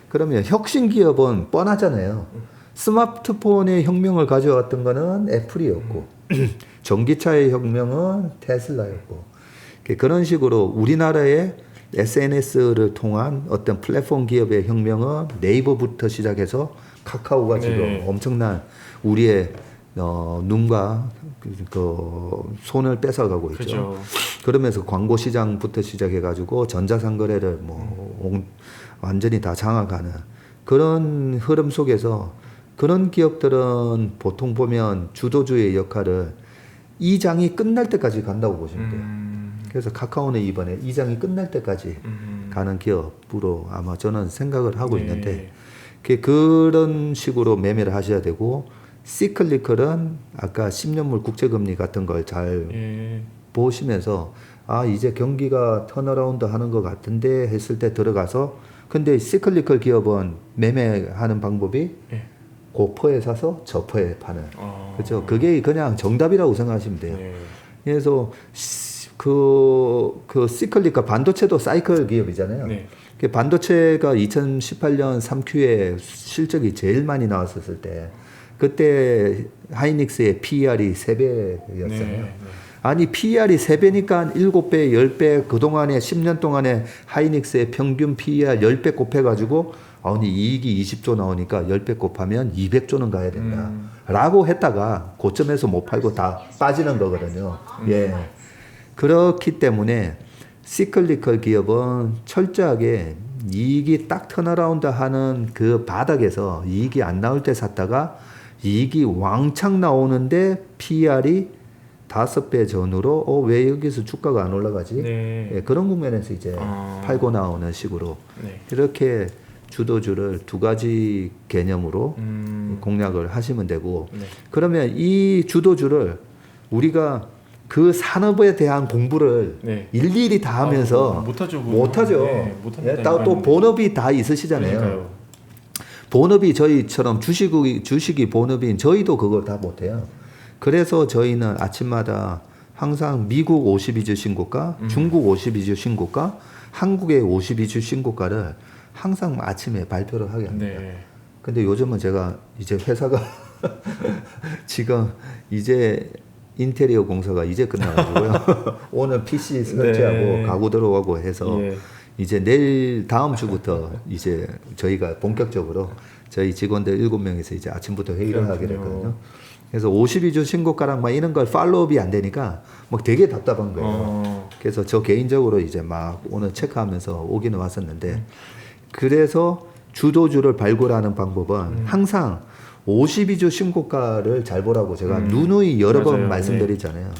그러면 혁신 기업은 뻔하잖아요. 스마트폰의 혁명을 가져왔던 거는 애플이었고 전기차의 혁명은 테슬라였고 그런 식으로 우리나라의 SNS를 통한 어떤 플랫폼 기업의 혁명은 네이버부터 시작해서 카카오가 지금 네. 엄청난 우리의 눈과 그 손을 뺏어가고 있죠. 그죠. 그러면서 광고 시장부터 시작해가지고 전자상거래를 완전히 다 장악하는 그런 흐름 속에서 그런 기업들은 보통 보면 주도주의 역할을 이 장이 끝날 때까지 간다고 보시면 돼요. 그래서 카카오는 이번에 이 장이 끝날 때까지 가는 기업으로 아마 저는 생각을 하고 네. 있는데 그런 식으로 매매를 하셔야 되고 시클리컬은 아까 10년물 국채금리 같은 걸 잘 예. 보시면서 이제 경기가 턴어라운드 하는 것 같은데 했을 때 들어가서 근데 시클리컬 기업은 매매하는 방법이 예. 고퍼에 사서 저퍼에 파는 그렇죠. 그게 그냥 정답이라고 생각하시면 돼요. 네. 그래서 그 시클리컬 반도체도 사이클 기업이잖아요. 네. 반도체가 2018년 3Q에 실적이 제일 많이 나왔었을 때 그때 하이닉스의 PER이 3배였어요. 네. 아니 PER이 3배니까 7배, 10배 그동안에 10년 동안에 하이닉스의 평균 PER 10배 곱해가지고 아니 이익이 20조 나오니까 10배 곱하면 200조는 가야 된다 라고 했다가 고점에서 못 팔고 다 빠지는 거거든요. 예. 그렇기 때문에 시클리컬 기업은 철저하게 이익이 딱 턴어라운드 하는 그 바닥에서 이익이 안 나올 때 샀다가 이익이 왕창 나오는데 PER이 5배 전후로 왜 여기서 주가가 안 올라가지? 네. 예, 그런 국면에서 이제 팔고 나오는 식으로 네. 이렇게 주도주를 두 가지 개념으로 공략을 하시면 되고 네. 그러면 이 주도주를 우리가 그 산업에 대한 공부를 네. 일일이 다 하면서 못하죠. 못하죠. 네, 못합니다. 예, 또 본업이 다 있으시잖아요. 그러니까요. 본업이 저희처럼 주식이 본업인 저희도 그걸 다 못해요. 그래서 저희는 아침마다 항상 미국 52주 신고가, 중국 52주 신고가, 한국의 52주 신고가를 항상 아침에 발표를 하게 합니다. 네. 근데 요즘은 제가 이제 회사가 지금 이제 인테리어 공사가 이제 끝나가지고요. 오늘 PC 설치하고 네. 가구 들어가고 해서 예. 이제 내일 다음 주부터 이제 저희가 본격적으로 저희 직원들 7명에서 이제 아침부터 회의를 하게 됐거든요. 그래서 52주 신고가랑 막 이런 걸 팔로우업이 안 되니까 막 되게 답답한 거예요. 그래서 저 개인적으로 이제 막 오늘 체크하면서 오기는 왔었는데 그래서 주도주를 발굴하는 방법은 항상 52주 신고가를 잘 보라고 제가 누누이 여러 번 맞아요. 말씀드리잖아요.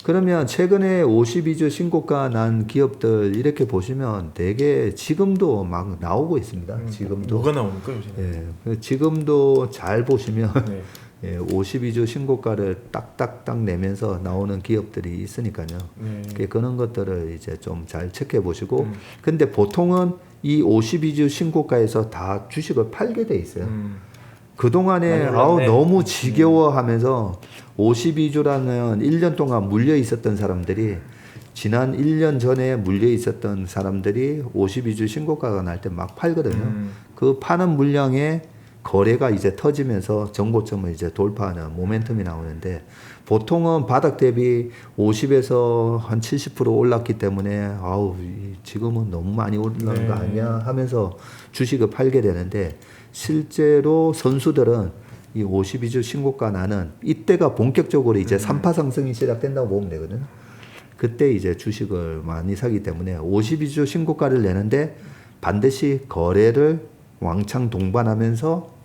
그러면 최근에 52주 신고가 난 기업들 이렇게 보시면 되게 지금도 막 나오고 있습니다. 지금도. 뭐가 나오니까 요새. 예, 지금도 잘 보시면 네. 예, 52주 신고가를 딱딱딱 내면서 나오는 기업들이 있으니까요. 네. 그런 것들을 이제 좀 잘 체크해 보시고 근데 보통은 이 52주 신고가에서 다 주식을 팔게 돼 있어요. 그동안에 많이 올랐네. 너무 지겨워하면서 52주라는 1년 동안 물려 있었던 사람들이 지난 1년 전에 물려 있었던 사람들이 52주 신고가가 날 때 막 팔거든요. 그 파는 물량에 거래가 이제 터지면서 정고점을 이제 돌파하는 모멘텀이 나오는데 보통은 바닥 대비 50에서 한 70% 올랐기 때문에 지금은 너무 많이 올라간 거 아니야 하면서 주식을 팔게 되는데 실제로 선수들은 이 52주 신고가 나는 이때가 본격적으로 이제 3파 상승이 시작된다고 보면 되거든요. 그때 이제 주식을 많이 사기 때문에 52주 신고가를 내는데 반드시 거래를 왕창 동반하면서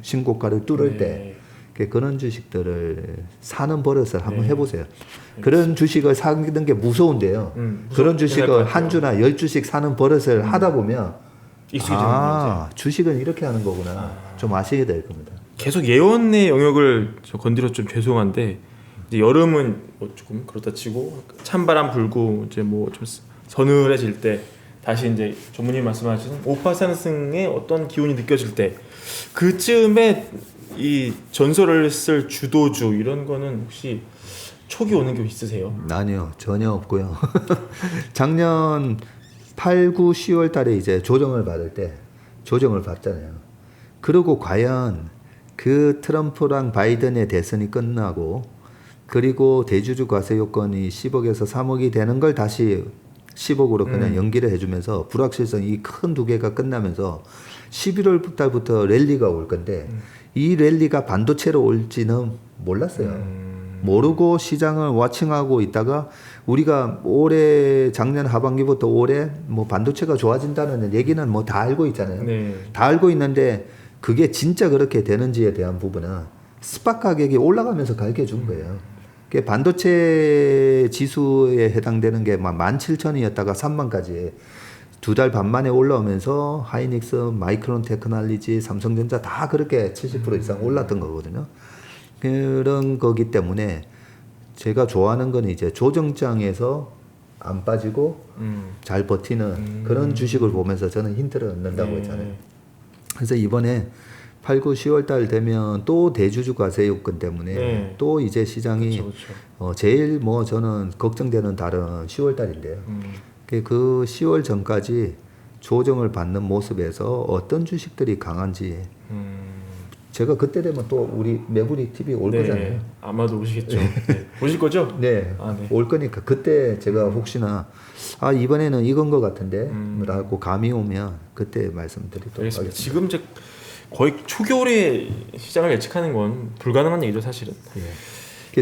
신고가를 뚫을 때 그런 주식들을 사는 버릇을 한번 해보세요. 그런 주식을 사는 게 무서운데요. 그런 주식을 한 주나 10주씩 사는 버릇을 하다 보면 주식은 이렇게 하는 거구나. 좀 아시게 될 겁니다. 계속 예언의 영역을 건드려 좀 죄송한데 이제 여름은 뭐 조금 그렇다 치고 찬바람 불고 이제 뭐 좀 서늘해질 때 다시 이제 전무님 말씀하신 5파 상승의 어떤 기운이 느껴질 때 그쯤에 이 전설을 쓸 주도주 이런 거는 혹시 촉이 오는 게 있으세요? 아니요, 전혀 없고요. 작년 8, 9, 10월 달에 이제 조정을 받을 때 조정을 받잖아요. 그리고 과연 그 트럼프랑 바이든의 대선이 끝나고 그리고 대주주 과세 요건이 10억에서 3억이 되는 걸 다시 10억으로 그냥 연기를 해주면서 불확실성이 큰 두 개가 끝나면서 11월 달부터 랠리가 올 건데 이 랠리가 반도체로 올지는 몰랐어요. 모르고 시장을 와칭하고 있다가 우리가 올해 작년 하반기부터 올해 뭐 반도체가 좋아진다는 얘기는 뭐 다 알고 있잖아요. 네. 다 알고 있는데 그게 진짜 그렇게 되는지에 대한 부분은 스팟 가격이 올라가면서 가르쳐 준 거예요. 그 반도체 지수에 해당되는 게 막 17,000이었다가 3만까지 2달 반 만에 올라오면서 하이닉스, 마이크론 테크놀로지, 삼성전자 다 그렇게 70% 이상 올랐던 거거든요. 그런 거기 때문에 제가 좋아하는 건 이제 조정장에서 안 빠지고 잘 버티는 그런 주식을 보면서 저는 힌트를 얻는다고 했잖아요. 그래서 이번에 8, 9, 10월 달 되면 또 대주주 과세 요건 때문에 또 이제 시장이 그렇죠. 제일 뭐 저는 걱정되는 달은 10월 달인데요. 그 10월 전까지 조정을 받는 모습에서 어떤 주식들이 강한지 제가 그때 되면 또 우리 매부리 TV 올 거잖아요. 아마도 오시겠죠. 네. 오실 거죠? 네, 네. 올 거니까 그때 제가 혹시나 이번에는 이건 것 같은데 라고 감이 오면 그때 말씀드리도록 알겠습니다. 하겠습니다. 지금 이제 거의 초겨울에 시장을 예측하는 건 불가능한 얘기죠, 사실은.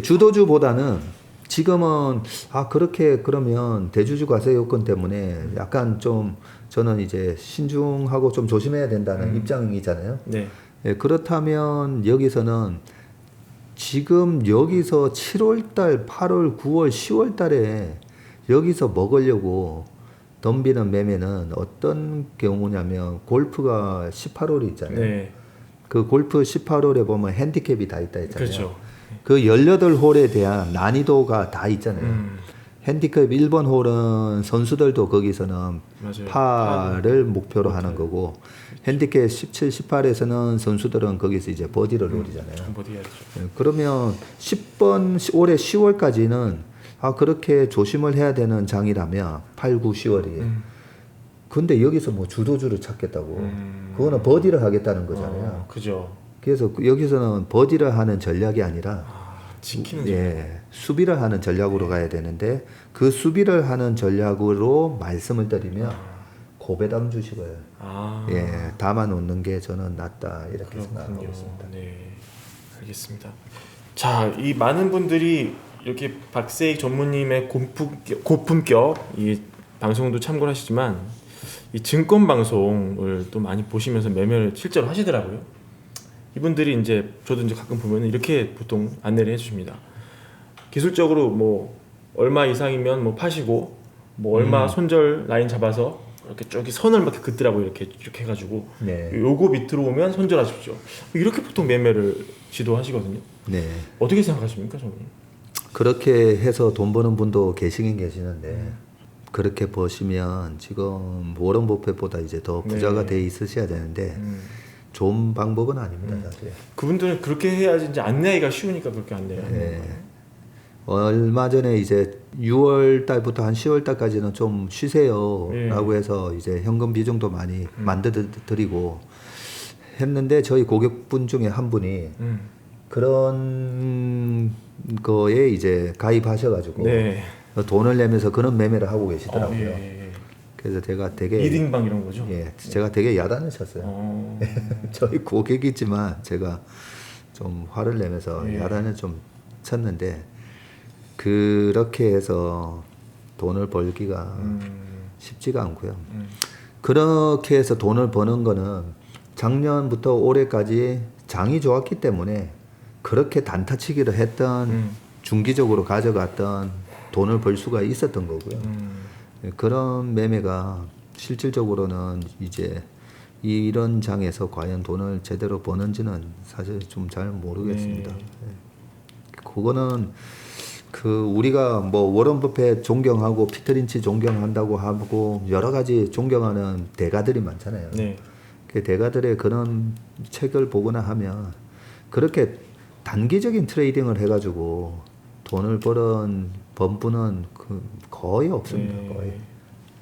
주도주보다는 지금은 그렇게 그러면 대주주 과세 요건 때문에 약간 좀 저는 이제 신중하고 좀 조심해야 된다는 입장이잖아요. 네. 그렇다면 여기서는 지금 여기서 7월달, 8월, 9월, 10월달에 여기서 먹으려고 덤비는 매매는 어떤 경우냐면 골프가 18홀이 있잖아요. 네. 그 골프 18홀에 보면 핸디캡이 다 있다 했잖아요. 그렇죠. 그 18홀에 대한 난이도가 다 있잖아요. 핸디캡 1번 홀은 선수들도 거기서는 맞아요. 파를 목표로 하는 거고 핸디캡 17, 18에서는 선수들은 거기서 이제 버디를 노리잖아요. 버디 해야죠. 그러면 10번 올해 10월까지는 그렇게 조심을 해야 되는 장이라면 8, 9, 10월이 근데 여기서 뭐 주도주를 찾겠다고 그거는 버디를 하겠다는 거잖아요. 그죠. 그래서 여기서는 버디를 하는 전략이 아니라 지키는 예, 수비를 하는 전략으로 가야 되는데 그 수비를 하는 전략으로 말씀을 드리면 고배당 주식을 예, 담아 놓는 게 저는 낫다 이렇게 생각하고 있습니다. 네, 알겠습니다. 자, 이 많은 분들이 이렇게 박세익 전무님의 고품격 이 방송도 참고를 하시지만 이 증권 방송을 또 많이 보시면서 매매를 실제로 하시더라고요. 이분들이 이제 저도 이제 가끔 보면 이렇게 보통 안내를 해주십니다. 기술적으로 뭐 얼마 이상이면 뭐 파시고 뭐 얼마 손절 라인 잡아서 이렇게 쭉 선을 막 긋더라고 이렇게 해가지고 네. 요거 밑으로 오면 손절하십시오. 이렇게 보통 매매를 지도하시거든요. 네. 어떻게 생각하십니까, 저는? 그렇게 해서 돈 버는 분도 계시긴 계시는데 그렇게 버시면 지금 워런 버핏보다 이제 더 부자가 돼 있으셔야 되는데 좋은 방법은 아닙니다, 사실. 그분들은 그렇게 해야지 이제 안내하기가 쉬우니까 그렇게 안내를 하는 네. 거예요. 얼마 전에 이제 6월 달부터 한 10월 달까지는 좀 쉬세요라고 해서 이제 현금 비중도 많이 만들어 드리고 했는데 저희 고객분 중에 한 분이 그런 거에 이제 가입하셔가지고 네. 돈을 내면서 그런 매매를 하고 계시더라고요. 예. 그래서 제가 되게 리딩방 이런 거죠? 예, 제가 되게 야단을 쳤어요. 저희 고객이지만 제가 좀 화를 내면서 야단을 좀 쳤는데 그렇게 해서 돈을 벌기가 쉽지가 않고요. 그렇게 해서 돈을 버는 거는 작년부터 올해까지 장이 좋았기 때문에 그렇게 단타치기를 했던 중기적으로 가져갔던 돈을 벌 수가 있었던 거고요. 그런 매매가 실질적으로는 이제 이런 장에서 과연 돈을 제대로 버는지는 사실 좀 잘 모르겠습니다. 그거는 그 우리가 뭐 워런 버핏 존경하고 피터 린치 존경한다고 하고 여러 가지 존경하는 대가들이 많잖아요. 네. 그 대가들의 그런 책을 보거나 하면 그렇게 단기적인 트레이딩을 해가지고 돈을 버는 분은 거의 없습니다. 거의.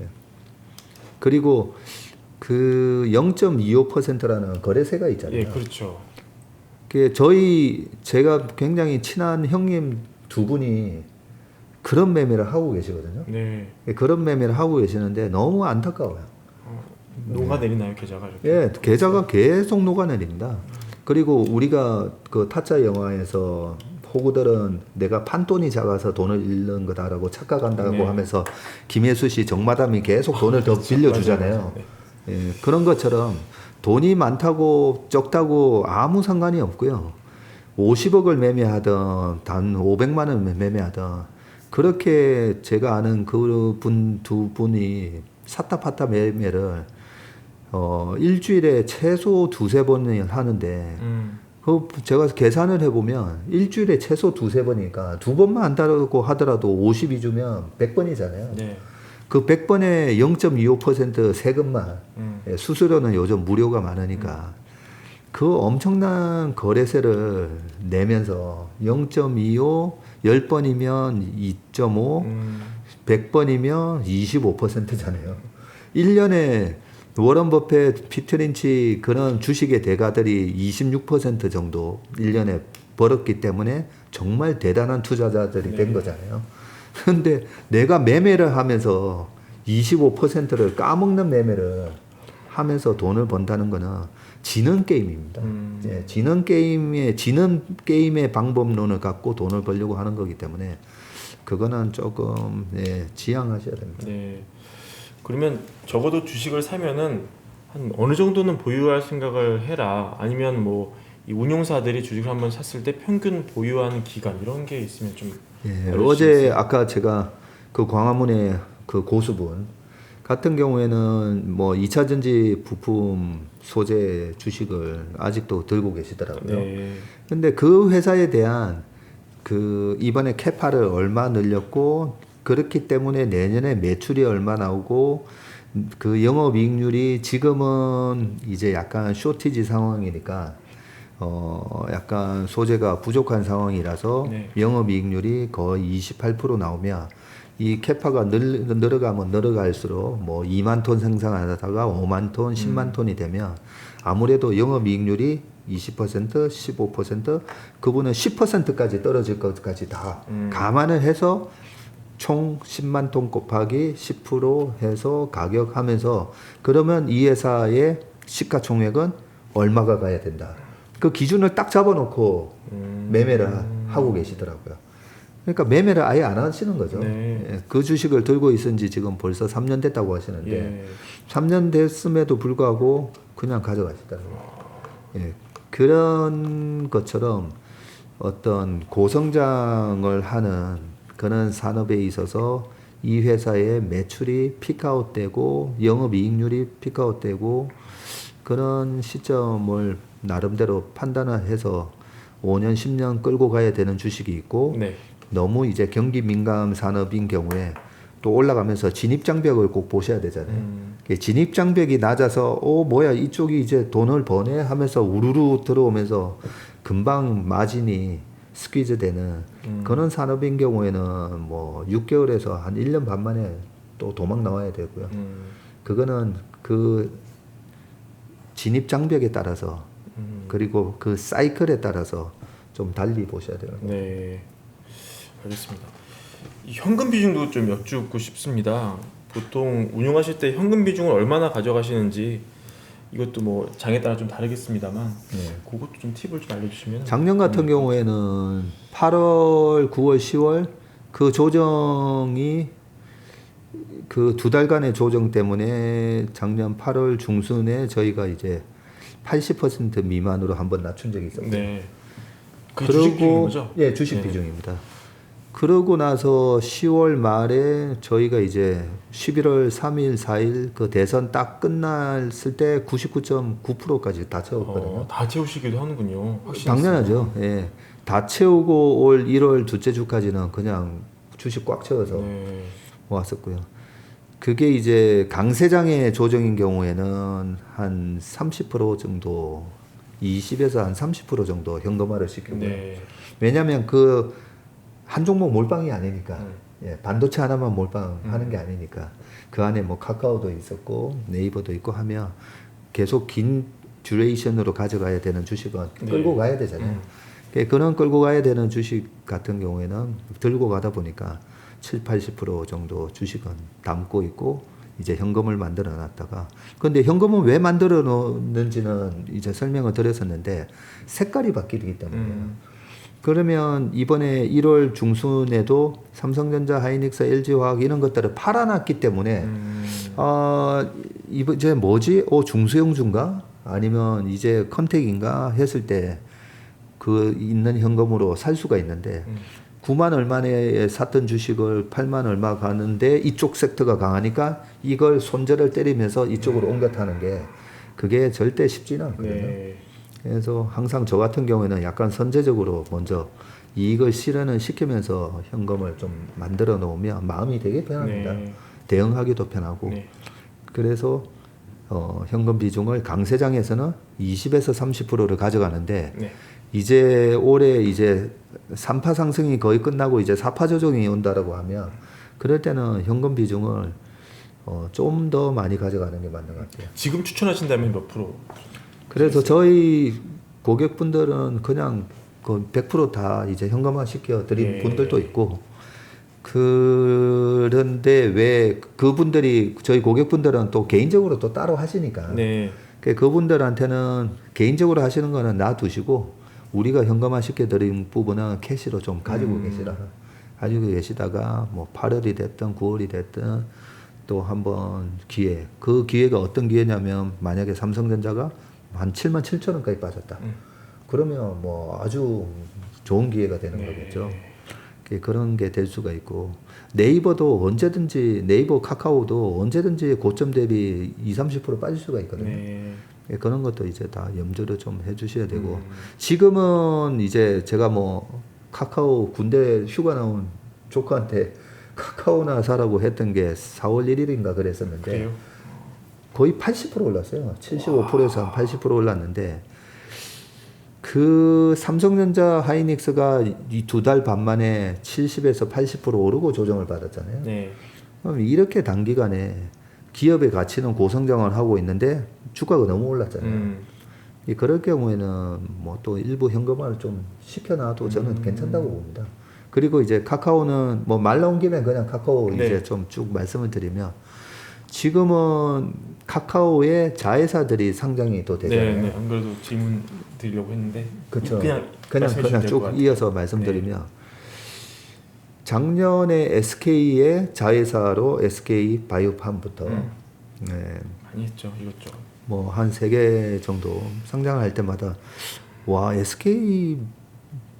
예. 그리고 그 0.25%라는 거래세가 있잖아요. 예, 그렇죠. 그 제가 굉장히 친한 형님 두 분이 그런 매매를 하고 계시거든요. 네. 그런 매매를 하고 계시는데 너무 안타까워요. 녹아내리나요, 계좌가 이렇게? 예, 계좌가 계속 녹아내립니다. 그리고 우리가 그 타짜 영화에서 호구들은 내가 판돈이 작아서 돈을 잃는 거다라고 착각한다고 네. 하면서 김혜수 씨 정마담이 계속 돈을 더 빌려주잖아요. 맞아요. 네. 예, 그런 것처럼 돈이 많다고 적다고 아무 상관이 없고요. 50억을 매매하던 단 500만 원 매매하던 그렇게 제가 아는 그 두 분이 사타 파타 매매를 일주일에 최소 두세 번을 하는데 그 제가 계산을 해보면 일주일에 최소 두세 번이니까 두 번만 한다고 하더라도 52주면 100번이잖아요. 네. 그 100번에 0.25% 세금만 예, 수수료는 요즘 무료가 많으니까 그 엄청난 거래세를 내면서 0.25 10번이면 2.5 100번이면 25%잖아요. 1년에 워런 버핏, 피터 린치 그런 주식의 대가들이 26% 정도 1년에 벌었기 때문에 정말 대단한 투자자들이 된 거잖아요. 그런데 내가 매매를 하면서 25%를 까먹는 매매를 하면서 돈을 번다는 거는 지는 게임입니다. 예, 지는 게임의 방법론을 갖고 돈을 벌려고 하는 거기 때문에 그거는 조금 지양하셔야 됩니다. 네. 그러면 적어도 주식을 사면은 한 어느 정도는 보유할 생각을 해라. 아니면 뭐 이 운용사들이 주식을 한번 샀을 때 평균 보유하는 기간 이런 게 있으면 좀 예, 알려주실 수 어제 있어요? 아까 제가 그 광화문의 그 고수분 같은 경우에는 뭐 2차 전지 부품 소재 주식을 아직도 들고 계시더라고요. 네. 근데 그 회사에 대한 그 이번에 캐파를 얼마 늘렸고 그렇기 때문에 내년에 매출이 얼마 나오고 그 영업이익률이 지금은 이제 약간 쇼티지 상황이니까 약간 소재가 부족한 상황이라서 네. 영업이익률이 거의 28% 나오면 이 캐파가 늘어가면 늘어갈수록 뭐 2만 톤 생산하다가 5만 톤, 10만 톤이 되면 아무래도 영업이익률이 20%, 15%, 그분은 10%까지 떨어질 것까지 다 감안을 해서 총 10만 톤 곱하기 10% 해서 가격하면서 그러면 이 회사의 시가총액은 얼마가 가야 된다. 그 기준을 딱 잡아놓고 매매를 하고 계시더라고요. 그러니까 매매를 아예 안 하시는 거죠. 네. 예, 그 주식을 들고 있은 지 지금 벌써 3년 됐다고 하시는데 예. 3년 됐음에도 불구하고 그냥 가져가시더라고요. 예, 그런 것처럼 어떤 고성장을 하는 그런 산업에 있어서 이 회사의 매출이 피크아웃되고 영업이익률이 피크아웃되고 그런 시점을 나름대로 판단을 해서 5년, 10년 끌고 가야 되는 주식이 있고 네. 너무 이제 경기 민감 산업인 경우에 또 올라가면서 진입장벽을 꼭 보셔야 되잖아요. 진입장벽이 낮아서 뭐야 이쪽이 이제 돈을 버네 하면서 우르르 들어오면서 금방 마진이 스퀴즈 되는 그런 산업인 경우에는 뭐 6개월에서 한 1년 반 만에 또 도망 나와야 되고요. 그거는 그 진입장벽에 따라서 그리고 그 사이클에 따라서 좀 달리 보셔야 돼요. 네. 알겠습니다. 이 현금 비중도 좀 여쭙고 싶습니다. 보통 운용하실 때 현금 비중을 얼마나 가져가시는지 이것도 뭐 장에 따라 좀 다르겠습니다만 네. 그것도 좀 팁을 좀 알려주시면. 작년 같은 경우에는 8월, 9월, 10월 그 조정이 그 2달간의 조정 때문에 작년 8월 중순에 저희가 이제 80% 미만으로 한번 낮춘 적이 있었고요. 네. 그 주식 비중인 거죠? 예, 주식 네. 비중입니다. 그러고 나서 10월 말에 저희가 이제 11월 3일, 4일 그 대선 딱 끝났을 때 99.9%까지 다 채웠거든요. 다 채우시기도 하는군요. 확실히. 당연하죠. 예. 다 채우고 올 1월 둘째 주까지는 그냥 주식 꽉 채워서 네. 모았었고요. 그게 이제 강세장의 조정인 경우에는 한 30% 정도, 20에서 한 30% 정도 현금화를 시켰고요. 네. 왜냐하면 그 한 종목 몰빵이 아니니까, 예, 반도체 하나만 몰빵하는 게 아니니까 그 안에 뭐 카카오도 있었고 네이버도 있고 하면 계속 긴 듀레이션으로 가져가야 되는 주식은 네. 끌고 가야 되잖아요. 그런 끌고 가야 되는 주식 같은 경우에는 들고 가다 보니까 7, 80% 정도 주식은 담고 있고 이제 현금을 만들어 놨다가 근데 현금은 왜 만들어 놓는지는 이제 설명을 드렸었는데 색깔이 바뀌기 때문에 그러면 이번에 1월 중순에도 삼성전자, 하이닉스, LG화학 이런 것들을 팔아놨기 때문에 이제 뭐지? 중소형주인가? 아니면 이제 컨택인가? 했을 때 그 있는 현금으로 살 수가 있는데 9만 얼마에 샀던 주식을 8만 얼마 가는데 이쪽 섹터가 강하니까 이걸 손절을 때리면서 이쪽으로 옮겨 타는 게 그게 절대 쉽지는 않거든요. 네. 그래서 항상 저 같은 경우에는 약간 선제적으로 먼저 이익을 실현을 시키면서 현금을 좀 만들어 놓으면 마음이 되게 편합니다. 네. 대응하기도 편하고. 네. 그래서 현금 비중을 강세장에서는 20에서 30%를 가져가는데 네. 이제 올해 이제 3파 상승이 거의 끝나고 이제 4파 조정이 온다라고 하면 그럴 때는 현금 비중을 좀 더 많이 가져가는 게 맞는 것 같아요. 지금 추천하신다면 몇 프로? 그래서 저희 고객분들은 그냥 그 100%다 이제 현금화 시켜 드린 예. 분들도 있고 그런데 왜 그분들이 저희 고객분들은 또 개인적으로 또 따로 하시니까 네. 그분들한테는 개인적으로 하시는 거는 놔두시고 우리가 현금화 시켜 드린 부분은 캐시로 좀 가지고 계시다가 뭐 8월이 됐든 9월이 됐든 또 한번 기회 그 기회가 어떤 기회냐면 만약에 삼성전자가 한 7만 7천 원까지 빠졌다. 그러면 뭐 아주 좋은 기회가 되는 네. 거겠죠. 그런 게 될 수가 있고 네이버도 언제든지 네이버 카카오도 언제든지 고점 대비 20-30% 빠질 수가 있거든요. 네. 그런 것도 이제 다 염두를 좀 해주셔야 되고 지금은 이제 제가 뭐 카카오 군대 휴가 나온 조카한테 카카오나 사라고 했던 게 4월 1일인가 그랬었는데 그래요? 거의 80% 올랐어요. 75%에서 한 80% 올랐는데 그 삼성전자 하이닉스가 이 2달 반 만에 70에서 80% 오르고 조정을 받았잖아요. 네. 그럼 이렇게 단기간에 기업의 가치는 고성장을 하고 있는데 주가가 너무 올랐잖아요. 그럴 경우에는 뭐 또 일부 현금화를 좀 시켜놔도 저는 괜찮다고 봅니다. 그리고 이제 카카오는 뭐 말 나온 김에 그냥 카카오 네. 이제 좀 쭉 말씀을 드리면 지금은 카카오의 자회사들이 상장이 또 되잖아요. 네, 네. 안 그래도 질문 드리려고 했는데 그렇죠. 그냥 그냥 될것 쭉 같아요. 이어서 말씀드리면 작년에 SK의 자회사로 SK 바이오팜부터 네, 많이 했죠 이것저것. 뭐 한 3개 정도 상장을 할 때마다 와 SK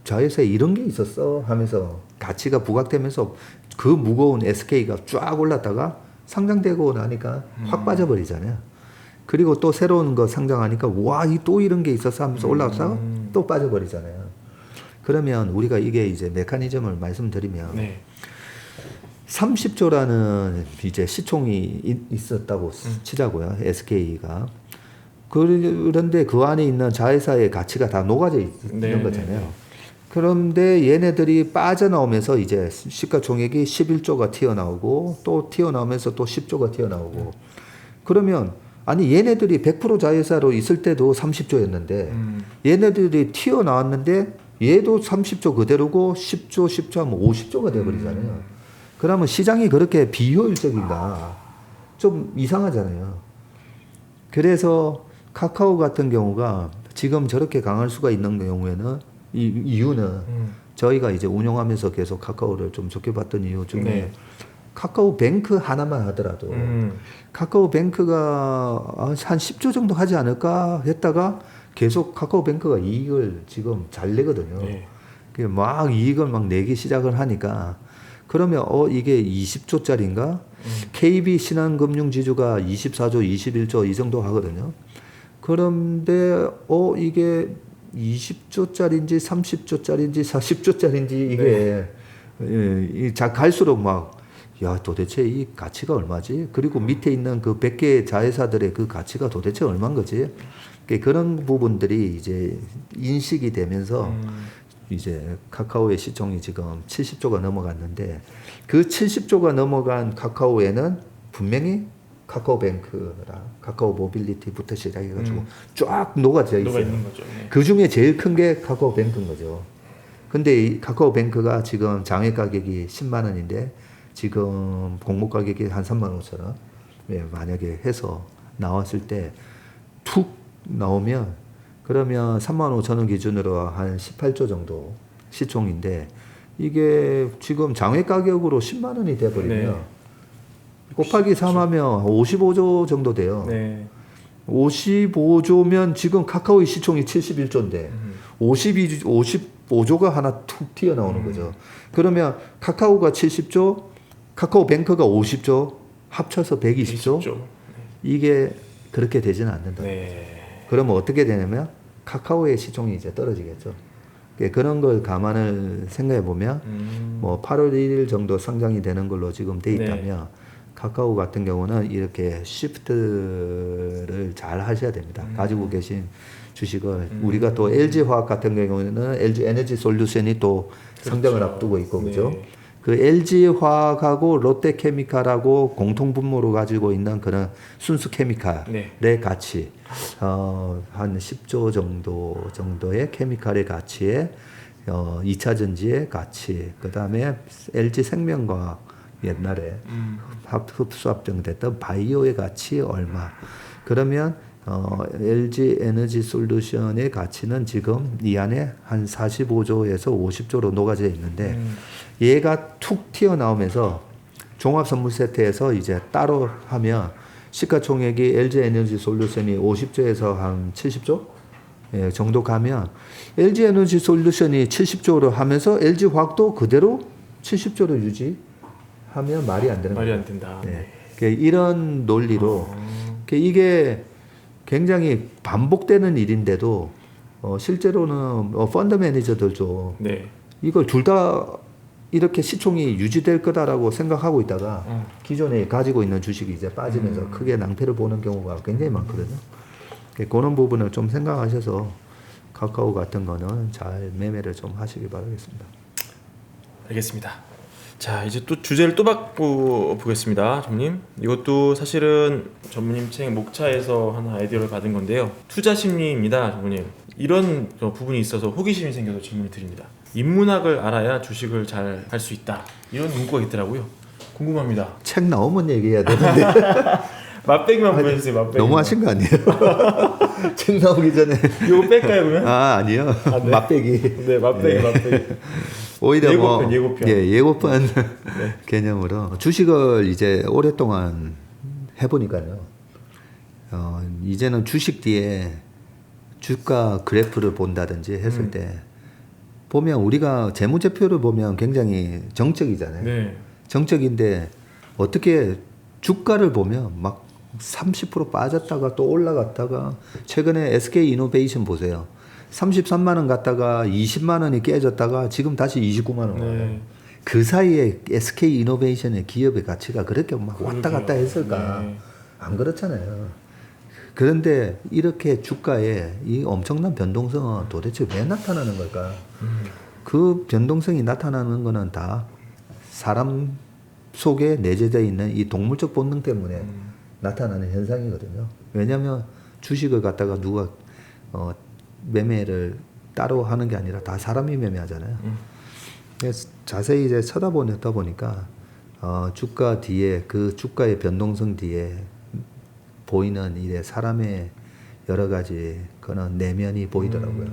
자회사에 이런 게 있었어 하면서 가치가 부각되면서 그 무거운 SK가 쫙 올랐다가 상장되고 나니까 확 빠져버리잖아요. 그리고 또 새로운 거 상장하니까 와, 또 이런 게 있었어 하면서 올라가다가 또 빠져버리잖아요. 그러면 우리가 이게 이제 메커니즘을 말씀드리면 네. 30조라는 이제 시총이 있었다고 치자고요. SK가. 그런데 그 안에 있는 자회사의 가치가 다 녹아져 있는 네, 거잖아요. 네. 그런데 얘네들이 빠져나오면서 이제 시가총액이 11조가 튀어나오고 또 튀어나오면서 또 10조가 튀어나오고 그러면 아니 얘네들이 100% 자회사로 있을 때도 30조였는데 얘네들이 튀어나왔는데 얘도 30조 그대로고 10조 10조 하면 50조가 돼버리잖아요. 그러면 시장이 그렇게 비효율적인가 좀 이상하잖아요. 그래서 카카오 같은 경우가 지금 저렇게 강할 수가 있는 경우에는 이유는 저희가 이제 운영하면서 계속 카카오를 좀 좋게 봤던 이유 중에 네. 카카오 뱅크 하나만 하더라도 카카오 뱅크가 한 10조 정도 하지 않을까 했다가 계속 카카오 뱅크가 이익을 지금 잘 내거든요. 네. 막 이익을 막 내기 시작을 하니까 그러면 이게 20조짜리인가? KB 신한금융지주가 24조, 21조 이 정도 하거든요. 그런데 이게 20조짜리인지 30조짜리인지 40조짜리인지 이게 갈수록 막 야, 도대체 이 가치가 얼마지? 그리고 밑에 있는 그 100개 자회사들의 그 가치가 도대체 얼마인 거지? 그런 부분들이 이제 인식이 되면서 이제 카카오의 시총이 지금 70조가 넘어갔는데 그 70조가 넘어간 카카오에는 분명히 카카오뱅크랑 카카오 모빌리티부터 시작해가지고 쫙 녹아져 있어요. 녹아 있는 거죠. 네. 그 중에 제일 큰 게 카카오뱅크인 거죠. 근데 이 카카오뱅크가 지금 장외 가격이 10만 원인데 지금 공모 가격이 한 3만 5천 원. 만약에 해서 나왔을 때 툭 나오면 그러면 3만 5천 원 기준으로 한 18조 정도 시총인데 이게 지금 장외 가격으로 10만 원이 돼버리면 네. 곱하기 3하면 55조 정도 돼요. 네. 55조면 지금 카카오의 시총이 71조인데 55조가 하나 툭 튀어나오는 거죠. 그러면 카카오가 70조, 카카오뱅크가 50조, 합쳐서 120조? 20조. 이게 그렇게 되지는 않는다. 네. 그러면 어떻게 되냐면 카카오의 시총이 이제 떨어지겠죠. 그런 걸 감안을 생각해 보면 뭐 8월 1일 정도 상장이 되는 걸로 지금 돼 있다면 카카오 같은 경우는 이렇게 시프트를 잘 하셔야 됩니다. 가지고 계신 주식을 우리가 또 LG화학 같은 경우에는 LG 에너지 솔루션이 또 상장을 그렇죠. 앞두고 있고 그죠? 네. 그 LG화학하고 롯데케미칼하고 공통 분모로 가지고 있는 그런 순수 케미칼의 네. 가치 한 10조 정도의 케미칼의 가치에 2차 전지의 가치 그다음에 LG생명과학 옛날에 흡수 합병됐던 바이오의 가치 얼마 그러면 LG 에너지 솔루션의 가치는 지금 이 안에 한 45조에서 50조로 녹아져 있는데 얘가 툭 튀어나오면서 종합선물 세트에서 이제 따로 하면 시가총액이 LG 에너지 솔루션이 50조에서 한 70조 예, 정도 가면 LG 에너지 솔루션이 70조로 하면서 LG 화학도 그대로 70조로 유지하면 말이 안 되는 말이 거예요. 안 된다. 예. 이런 논리로 이게 굉장히 반복되는 일인데도 실제로는 펀드 매니저들도 네. 이걸 둘 다 이렇게 시총이 유지될 거다라고 생각하고 있다가 기존에 가지고 있는 주식이 이제 빠지면서 크게 낭패를 보는 경우가 굉장히 많거든요. 그런 부분을 좀 생각하셔서 카카오 같은 거는 잘 매매를 좀 하시기 바라겠습니다. 알겠습니다. 자, 이제 또 주제를 또 바꿔 보겠습니다, 전무님. 이것도 사실은 전무님 책 목차에서 하나 아이디어를 받은 건데요. 투자 심리입니다, 전무님. 이런 부분이 있어서 호기심이 생겨서 질문을 드립니다. 인문학을 알아야 주식을 잘 할 수 있다. 이런 문구가 있더라고요. 궁금합니다. 책 나오면 얘기해야 되는데 맛배기만 보여주세요. 맛배기. 너무 하신 거 아니에요? 책 나오기 전에 이거 뺄까요 그러면? 아니요. 네. 맛배기. 네, 맛배기, 맛배기. 오히려 예고편, 예고편. 예고편 개념으로 주식을 이제 오랫동안 해보니까요. 이제는 주식 뒤에 주가 그래프를 본다든지 했을 때 보면 우리가 재무제표를 보면 굉장히 정적이잖아요. 네. 정적인데 어떻게 주가를 보면 막 30% 빠졌다가 또 올라갔다가 최근에 SK 이노베이션 보세요. 33만 원 갔다가 20만 원이 깨졌다가 지금 다시 29만 원 와요. 네. 그 사이에 SK 이노베이션의 기업의 가치가 그렇게 막 왔다 갔다 했을까? 네. 안 그렇잖아요. 그런데 이렇게 주가에 이 엄청난 변동성은 도대체 왜 나타나는 걸까? 그 변동성이 나타나는 거는 다 사람 속에 내재되어 있는 이 동물적 본능 때문에 나타나는 현상이거든요. 왜냐하면 주식을 갖다가 누가 매매를 따로 하는 게 아니라 다 사람이 매매하잖아요. 그래서 자세히 이제 쳐다보다 보니까 주가 뒤에 그 주가의 변동성 뒤에 보이는 이제 사람의 여러 가지 그런 내면이 보이더라고요.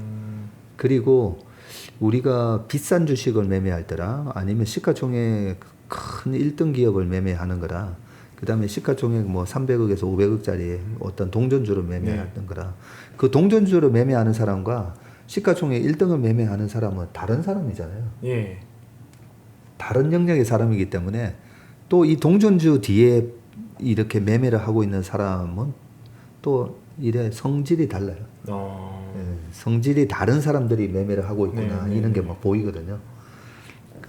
그리고 우리가 비싼 주식을 매매할 때랑 아니면 시가총액 큰 1등 기업을 매매하는 거랑 그다음에 시가총액 뭐 300억에서 500억짜리 어떤 동전주를 매매하는 거랑 그 동전주를 매매하는 사람과 시가총액 1등을 매매하는 사람은 다른 사람이잖아요. 예. 다른 영역의 사람이기 때문에 또 이 동전주 뒤에 이렇게 매매를 하고 있는 사람은 또 이래 성질이 달라요. 예, 성질이 다른 사람들이 매매를 하고 있구나 네, 이런 게 막 보이거든요.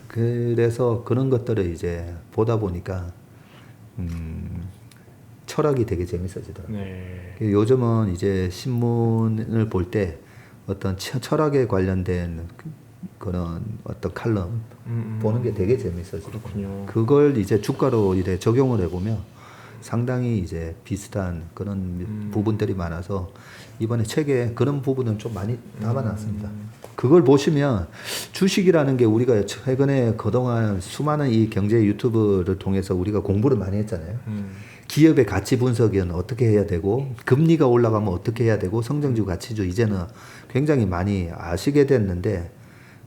그래서 그런 것들을 이제 보다 보니까 철학이 되게 재밌어지더라고요. 네. 요즘은 이제 신문을 볼 때 어떤 철학에 관련된 그런 어떤 칼럼 보는 게 되게 재밌어지고 그렇군요. 그걸 이제 주가로 이제 적용을 해보면 상당히 이제 비슷한 그런 부분들이 많아서 이번에 책에 그런 부분은 좀 많이 담아놨습니다. 그걸 보시면 주식이라는 게 우리가 최근에 그동안 수많은 이 경제 유튜브를 통해서 우리가 공부를 많이 했잖아요. 기업의 가치 분석은 어떻게 해야 되고 금리가 올라가면 어떻게 해야 되고 성장주 가치주 이제는 굉장히 많이 아시게 됐는데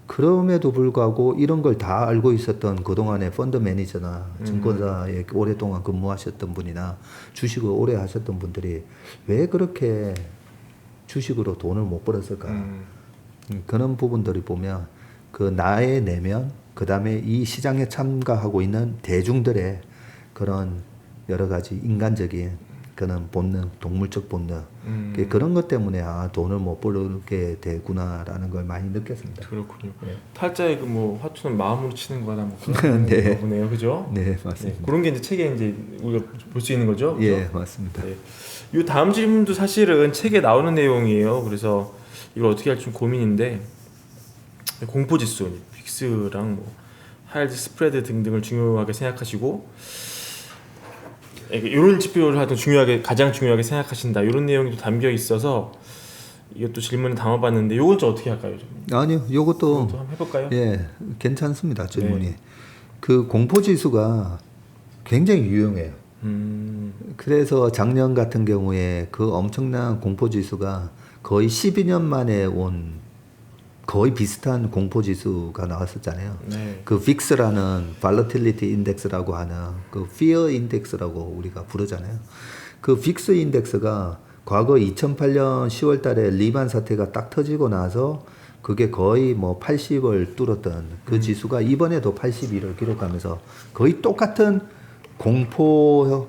그럼에도 불구하고 이런 걸 다 알고 있었던 그동안의 펀드 매니저나 증권사에 오랫동안 근무하셨던 분이나 주식을 오래 하셨던 분들이 왜 그렇게 주식으로 돈을 못 벌었을까? 그런 부분들이 보면 그 나의 내면, 그 다음에 이 시장에 참가하고 있는 대중들의 그런 여러 가지 인간적인 그런 본능, 동물적 본능 그런 것 때문에 돈을 못 벌게 되구나라는 걸 많이 느꼈습니다. 그렇군요. 네. 탈자의 그 뭐 화투는 마음으로 치는 거나 뭐 그런 네. 거네요, 그죠? 네, 맞습니다. 네, 그런 게 이제 책에 이제 우리가 볼 수 있는 거죠. 그죠? 예, 맞습니다. 네. 이 다음 질문도 사실은 책에 나오는 내용이에요. 그래서 이걸 어떻게 할지 좀 고민인데 공포지수, 빅스랑 뭐 하이드 스프레드 등등을 중요하게 생각하시고 이런 지표를 하여튼 가장 중요하게 생각하신다 이런 내용이 또 담겨 있어서 이것도 질문을 담아봤는데 이건 좀 어떻게 할까요? 좀? 아니요, 요것도 한번 해볼까요? 예, 괜찮습니다. 질문이. 네. 그 공포지수가 굉장히 유용해요. 그래서 작년 같은 경우에 그 엄청난 공포지수가 거의 12년 만에 온 거의 비슷한 공포지수가 나왔었잖아요. 네. 그 빅스라는 Volatility Index라고 하는 그 Fear Index라고 우리가 부르잖아요. 그 빅스 인덱스가 과거 2008년 10월 달에 리만 사태가 딱 터지고 나서 그게 거의 뭐 80을 뚫었던 그 지수가 이번에도 81을 기록하면서 거의 똑같은 공포치를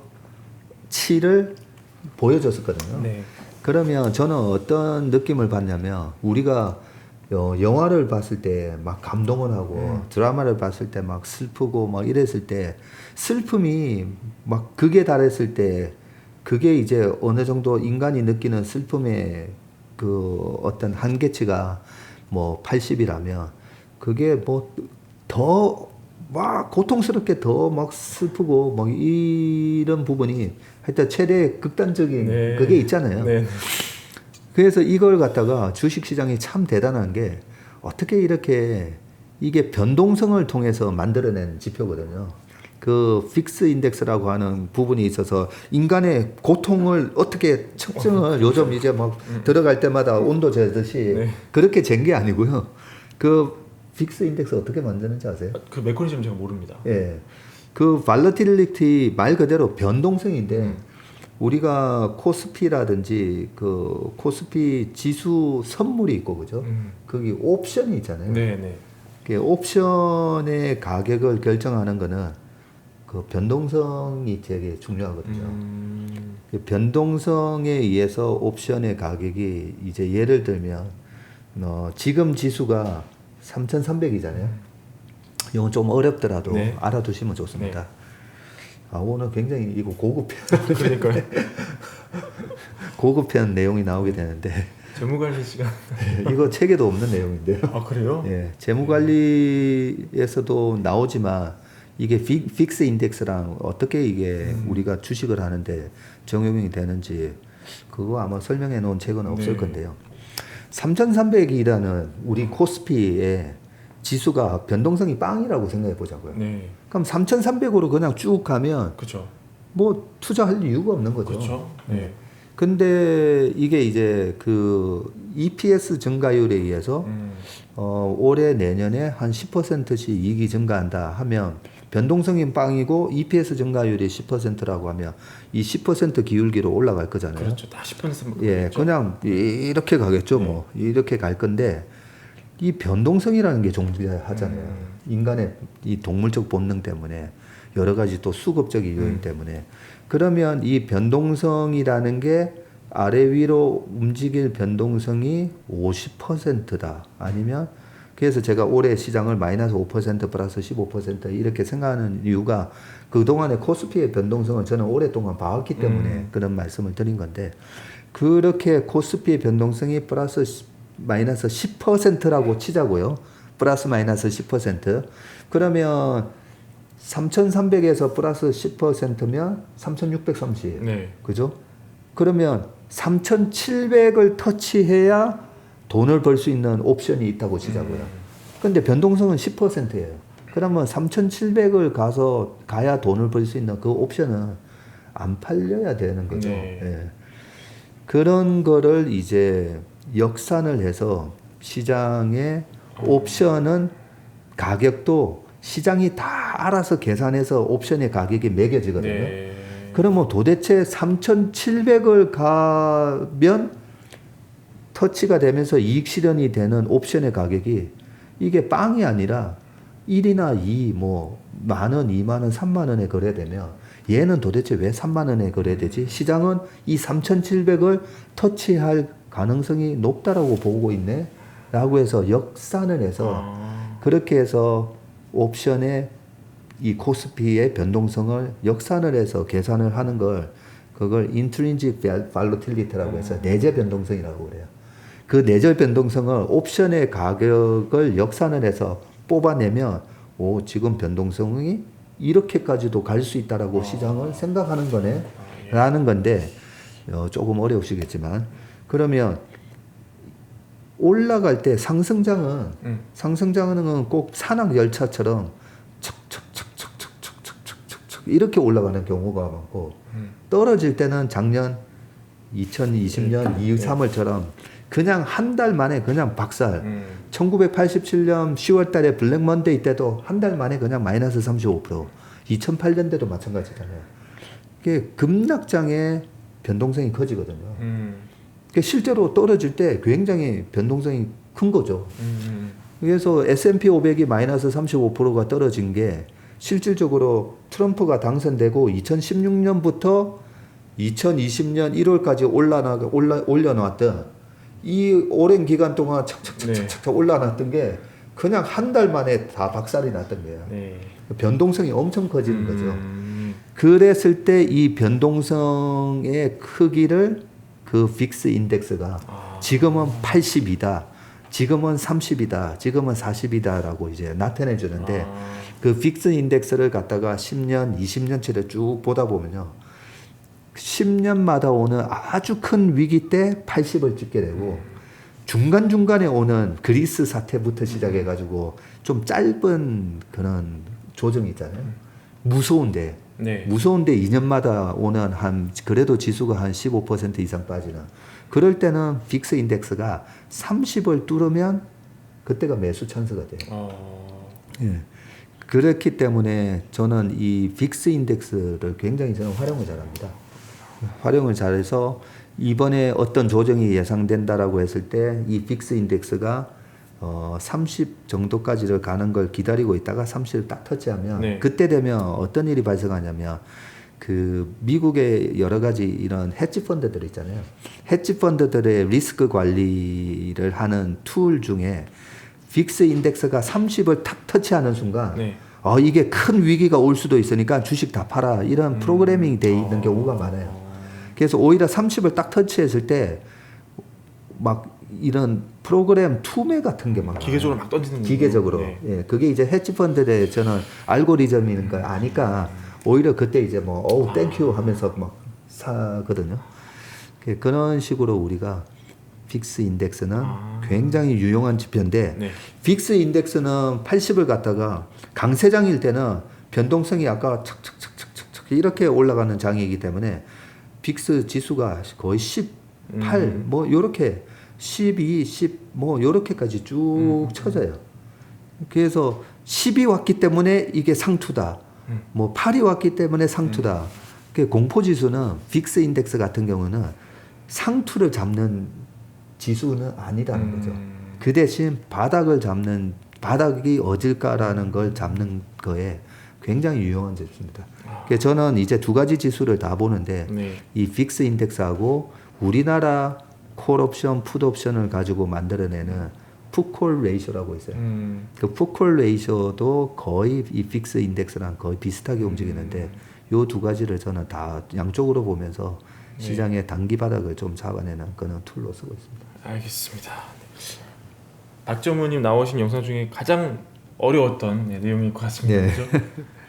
보여줬었거든요. 네. 그러면 저는 어떤 느낌을 받냐면 우리가 영화를 봤을 때 막 감동을 하고 드라마를 봤을 때 막 슬프고 막 이랬을 때 슬픔이 막 극에 달했을 때 그게 이제 어느 정도 인간이 느끼는 슬픔의 그 어떤 한계치가 뭐 80이라면 그게 뭐 더 막 고통스럽게 더 막 슬프고 막 이런 부분이 하여튼 최대 극단적인 네. 그게 있잖아요. 네. 그래서 이걸 갖다가 주식시장이 참 대단한 게 어떻게 이렇게 이게 변동성을 통해서 만들어낸 지표거든요. 그 픽스 인덱스라고 하는 부분이 있어서 인간의 고통을 어떻게 측정을 요즘 이제 막 들어갈 때마다 온도 재듯이 네. 그렇게 잰 게 아니고요. 그 픽스 인덱스 어떻게 만드는지 아세요? 그 메커니즘 제가 모릅니다. 예. 그 발러틸리티 말 그대로 변동성인데 우리가 코스피라든지 그 코스피 지수 선물이 있고 그죠? 거기 옵션이 있잖아요. 네, 네. 그 옵션의 가격을 결정하는 거는 그 변동성이 되게 중요하거든요. 그 변동성에 의해서 옵션의 가격이 이제 예를 들면 지금 지수가 3,300이잖아요. 이건 좀 어렵더라도 네. 알아두시면 좋습니다. 네. 아, 오늘 굉장히 이거 고급편 그러니까요. 고급편 내용이 나오게 되는데 재무관리 시간. 이거 책에도 없는 내용인데요. 아, 그래요? 예, 재무관리에서도 나오지만 이게 픽스 인덱스랑 어떻게 이게 우리가 주식을 하는데 적용이 되는지 그거 아마 설명해 놓은 책은 없을 네. 건데요. 3,300이라는 우리 코스피의 지수가 변동성이 빵이라고 생각해 보자고요. 네. 그럼 3,300으로 그냥 쭉 가면 그렇죠. 뭐 투자할 이유가 없는 거죠. 그렇죠. 네. 근데 이게 이제 그 EPS 증가율에 의해서 올해 내년에 한 10%씩 이익이 증가한다 하면 변동성이 빵이고 EPS 증가율이 10%라고 하면 이 10% 기울기로 올라갈 거잖아요. 그렇죠. 다 10%. 예, 그냥 이렇게 가겠죠. 네. 뭐 이렇게 갈 건데 이 변동성이라는 게 존재하잖아요. 인간의 이 동물적 본능 때문에 여러 가지 또 수급적인 요인 때문에 그러면 이 변동성이라는 게 아래 위로 움직일 변동성이 50%다 아니면 그래서 제가 올해 시장을 마이너스 5% 플러스 15% 이렇게 생각하는 이유가 그동안의 코스피의 변동성을 저는 오랫동안 봐왔기 때문에 그런 말씀을 드린 건데 그렇게 코스피의 변동성이 플러스 마이너스 10%라고 치자고요. 플러스 마이너스 10%. 그러면 3,300에서 플러스 10%면 3,630. 네. 그죠? 그러면 3,700을 터치해야 돈을 벌 수 있는 옵션이 있다고 치자고요. 근데 변동성은 10%예요. 그러면 3,700을 가야 돈을 벌 수 있는 그 옵션은 안 팔려야 되는 거죠. 네. 예. 그런 거를 이제 역산을 해서 시장의 옵션은 가격도 시장이 다 알아서 계산해서 옵션의 가격이 매겨지거든요. 네. 그러면 도대체 3,700을 가면 터치가 되면서 이익 실현이 되는 옵션의 가격이 이게 빵이 아니라 1이나 2, 뭐, 만원, 2만원, 3만원에 거래되면 얘는 도대체 왜 3만원에 거래되지? 시장은 이 3,700을 터치할 가능성이 높다라고 보고 있네? 라고 해서 역산을 해서 그렇게 해서 옵션의 이 코스피의 변동성을 역산을 해서 계산을 하는 걸 그걸 intrinsic volatility라고 해서 내재 변동성이라고 그래요. 그 내재 변동성을 옵션의 가격을 역산을 해서 뽑아내면 지금 변동성이 이렇게까지도 갈 수 있다라고 시장을 생각하는 거네 라는 건데 조금 어려우시겠지만 그러면 올라갈 때 상승장은 꼭 산악 열차처럼 척척척척척척척척 이렇게 올라가는 경우가 많고 떨어질 때는 작년 2020년 2, 3월처럼 그냥 한 달 만에 그냥 박살. 1987년 10월 달에 블랙 먼데이 때도 한 달 만에 그냥 마이너스 35%. 2008년대도 마찬가지잖아요. 이게 급락장에 변동성이 커지거든요. 그러니까 실제로 떨어질 때 굉장히 변동성이 큰 거죠. 그래서 S&P 500이 마이너스 35%가 떨어진 게 실질적으로 트럼프가 당선되고 2016년부터 2020년 1월까지 올려놨던 이 오랜 기간 동안 착착착착 올라놨던 게 그냥 한 달 만에 다 박살이 났던 거예요. 네. 변동성이 엄청 커지는 거죠. 그랬을 때 이 변동성의 크기를 그 빅스 인덱스가 지금은 80이다, 지금은 30이다, 지금은 40이다라고 이제 나타내 주는데 그 빅스 인덱스를 갖다가 10년, 20년치를 쭉 보다 보면요. 10년마다 오는 아주 큰 위기 때 80을 찍게 되고 중간중간에 오는 그리스 사태부터 시작해가지고 좀 짧은 그런 조정이 있잖아요. 무서운데 네. 2년마다 오는 그래도 지수가 한 15% 이상 빠지는 그럴 때는 빅스 인덱스가 30을 뚫으면 그때가 매수 찬스가 돼요. 예. 그렇기 때문에 저는 이 빅스 인덱스를 굉장히 저는 활용을 잘합니다. 활용을 잘해서 이번에 어떤 조정이 예상된다라고 했을 때 이 빅스 인덱스가 30 정도까지를 가는 걸 기다리고 있다가 30을 딱 터치하면 네. 그때 되면 어떤 일이 발생하냐면 그 미국의 여러 가지 이런 헤지 펀드들 있잖아요. 헤지 펀드들의 리스크 관리를 하는 툴 중에 빅스 인덱스가 30을 탁 터치하는 순간 네. 이게 큰 위기가 올 수도 있으니까 주식 다 팔아 이런 프로그래밍이 돼 있는 경우가 많아요. 그래서 오히려 30을 딱 터치했을 때 막 이런 프로그램 투매 같은 게 막 기계적으로 막 던지는 기계적으로 네. 예 그게 이제 헤지 펀드의 저는 알고리즘인 걸 아니까 오히려 그때 이제 뭐 어우 땡큐 하면서 막 사거든요. 그런 식으로 우리가 빅스 인덱스는 굉장히 유용한 지표인데 네. 빅스 인덱스는 80을 갖다가 강세장일 때는 변동성이 아까 착착착착착 이렇게 올라가는 장이기 때문에 빅스 지수가 거의 18 뭐 요렇게 12, 10 뭐 요렇게까지 쭉 쳐져요. 그래서 10이 왔기 때문에 이게 상투다. 뭐 8이 왔기 때문에 상투다. 그 공포 지수는 빅스 인덱스 같은 경우는 상투를 잡는 지수는 아니라는 거죠. 그 대신 바닥을 잡는 바닥이 어딜까라는 걸 잡는 거에 굉장히 유용한 지수입니다. 그래서 저는 이제 두 가지 지수를 다 보는데 네. 이 빅스 인덱스하고 우리나라 콜 옵션, 풋 옵션을 가지고 만들어내는 풋콜 레이쇼라고 있어요. 그 풋콜 레이쇼도 거의 이 빅스 인덱스랑 거의 비슷하게 움직이는데 요 두 가지를 저는 다 양쪽으로 보면서 시장의 단기 바닥을 좀 잡아내는 그런 툴로 쓰고 있습니다. 알겠습니다. 박전무님 나오신 영상 중에 가장 어려웠던 내용일 것 같습니다. 네. 그렇죠?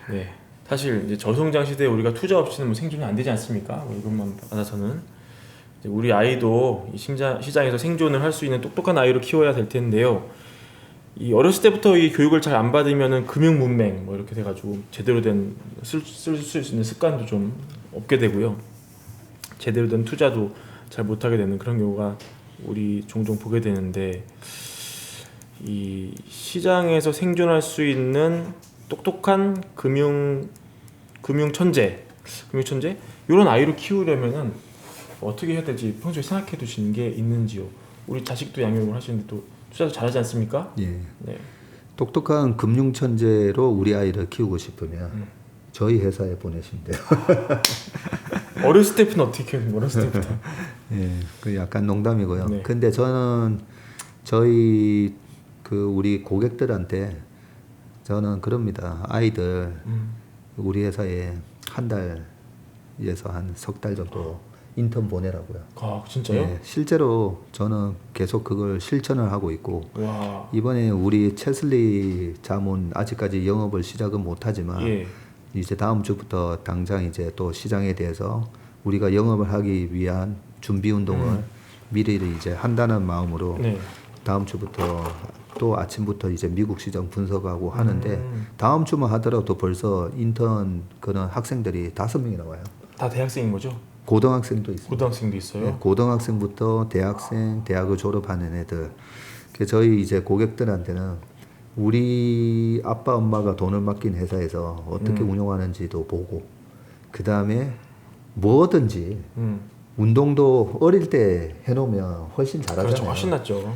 네. 사실 이제 저성장 시대에 우리가 투자 없이는 뭐 생존이 안 되지 않습니까? 뭐 이것만 받아서는 이제 우리 아이도 이 시장에서 생존을 할 수 있는 똑똑한 아이로 키워야 될 텐데요. 이 어렸을 때부터 이 교육을 잘 안 받으면은 금융 문맹 뭐 이렇게 돼가지고 제대로 된 쓸 수 있는 습관도 좀 없게 되고요. 제대로 된 투자도 잘 못하게 되는 그런 경우가 우리 종종 보게 되는데 이 시장에서 생존할 수 있는 똑똑한 금융 천재 이런 아이를 키우려면은 어떻게 해야 될지 평소에 생각해 두시는 게 있는지요. 우리 자식도 양육을 하시는데 또 투자도 잘하지 않습니까? 예. 네. 똑똑한 금융 천재로 우리 아이를 키우고 싶으면 저희 회사에 보내시면 돼요. 어렸을 때부터 어떻게 키우는 어렸을 때부터? 예, 그 약간 농담이고요. 네. 근데 저는 저희 그 우리 고객들한테 저는 그럽니다. 아이들 우리 회사에 한 달에서 한 석 달 정도 인턴 보내라고요. 아 진짜요? 예, 실제로 저는 계속 그걸 실천을 하고 있고 와. 이번에 우리 체슬리 자문 아직까지 영업을 시작은 못하지만 예. 이제 다음 주부터 당장 이제 또 시장에 대해서 우리가 영업을 하기 위한 준비 운동을 미리 이제 한다는 마음으로 네. 다음 주부터 또 아침부터 이제 미국 시장 분석하고 하는데 다음 주만 하더라도 벌써 인턴 그런 학생들이 5명이 나와요. 다 대학생인 거죠? 고등학생도 있습니다. 고등학생도 있어요? 네, 고등학생부터 대학생, 대학을 졸업하는 애들. 그래서 저희 이제 고객들한테는 우리 아빠 엄마가 돈을 맡긴 회사에서 어떻게 운영하는지도 보고 그 다음에 뭐든지 운동도 어릴 때 해놓으면 훨씬 잘하잖아요. 그렇죠. 훨씬 낫죠.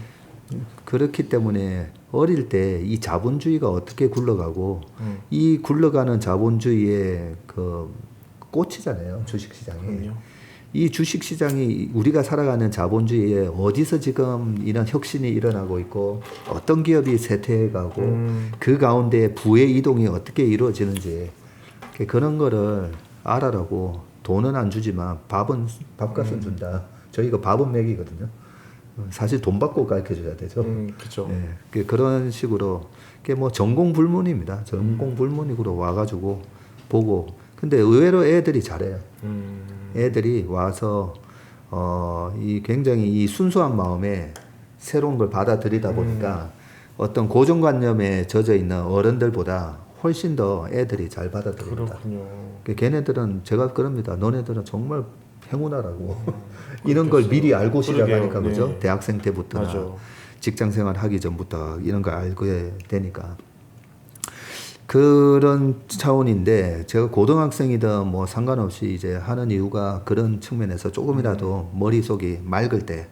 그렇기 때문에 어릴 때 이 자본주의가 어떻게 굴러가고 이 굴러가는 자본주의의 그 꽃이잖아요. 주식시장이. 그럼요. 이 주식시장이 우리가 살아가는 자본주의에 어디서 지금 이런 혁신이 일어나고 있고 어떤 기업이 쇠퇴해가고 그 가운데 부의 이동이 어떻게 이루어지는지 그런 거를 알아라고 돈은 안 주지만 밥값은 준다. 저희가 밥은 먹이거든요. 사실 돈 받고 가르쳐 줘야 되죠. 그렇죠. 네, 그런 식으로 그게 뭐 전공불문입니다. 전공불문으로 와가지고 보고 근데 의외로 애들이 잘해요. 애들이 와서 이 굉장히 이 순수한 마음에 새로운 걸 받아들이다 보니까 어떤 고정관념에 젖어 있는 어른들보다 훨씬 더 애들이 잘 받아들입니다. 그렇군요. 걔네들은 제가 그럽니다. 너네들은 정말 행운하라고 이런 걸 미리 알고 시작하니까 그러게요. 그죠? 네. 대학생 때부터나 맞아. 직장생활 하기 전부터 이런 걸 알게 되니까 그런 차원인데 제가 고등학생이든 뭐 상관없이 이제 하는 이유가 그런 측면에서 조금이라도 머릿속이 맑을 때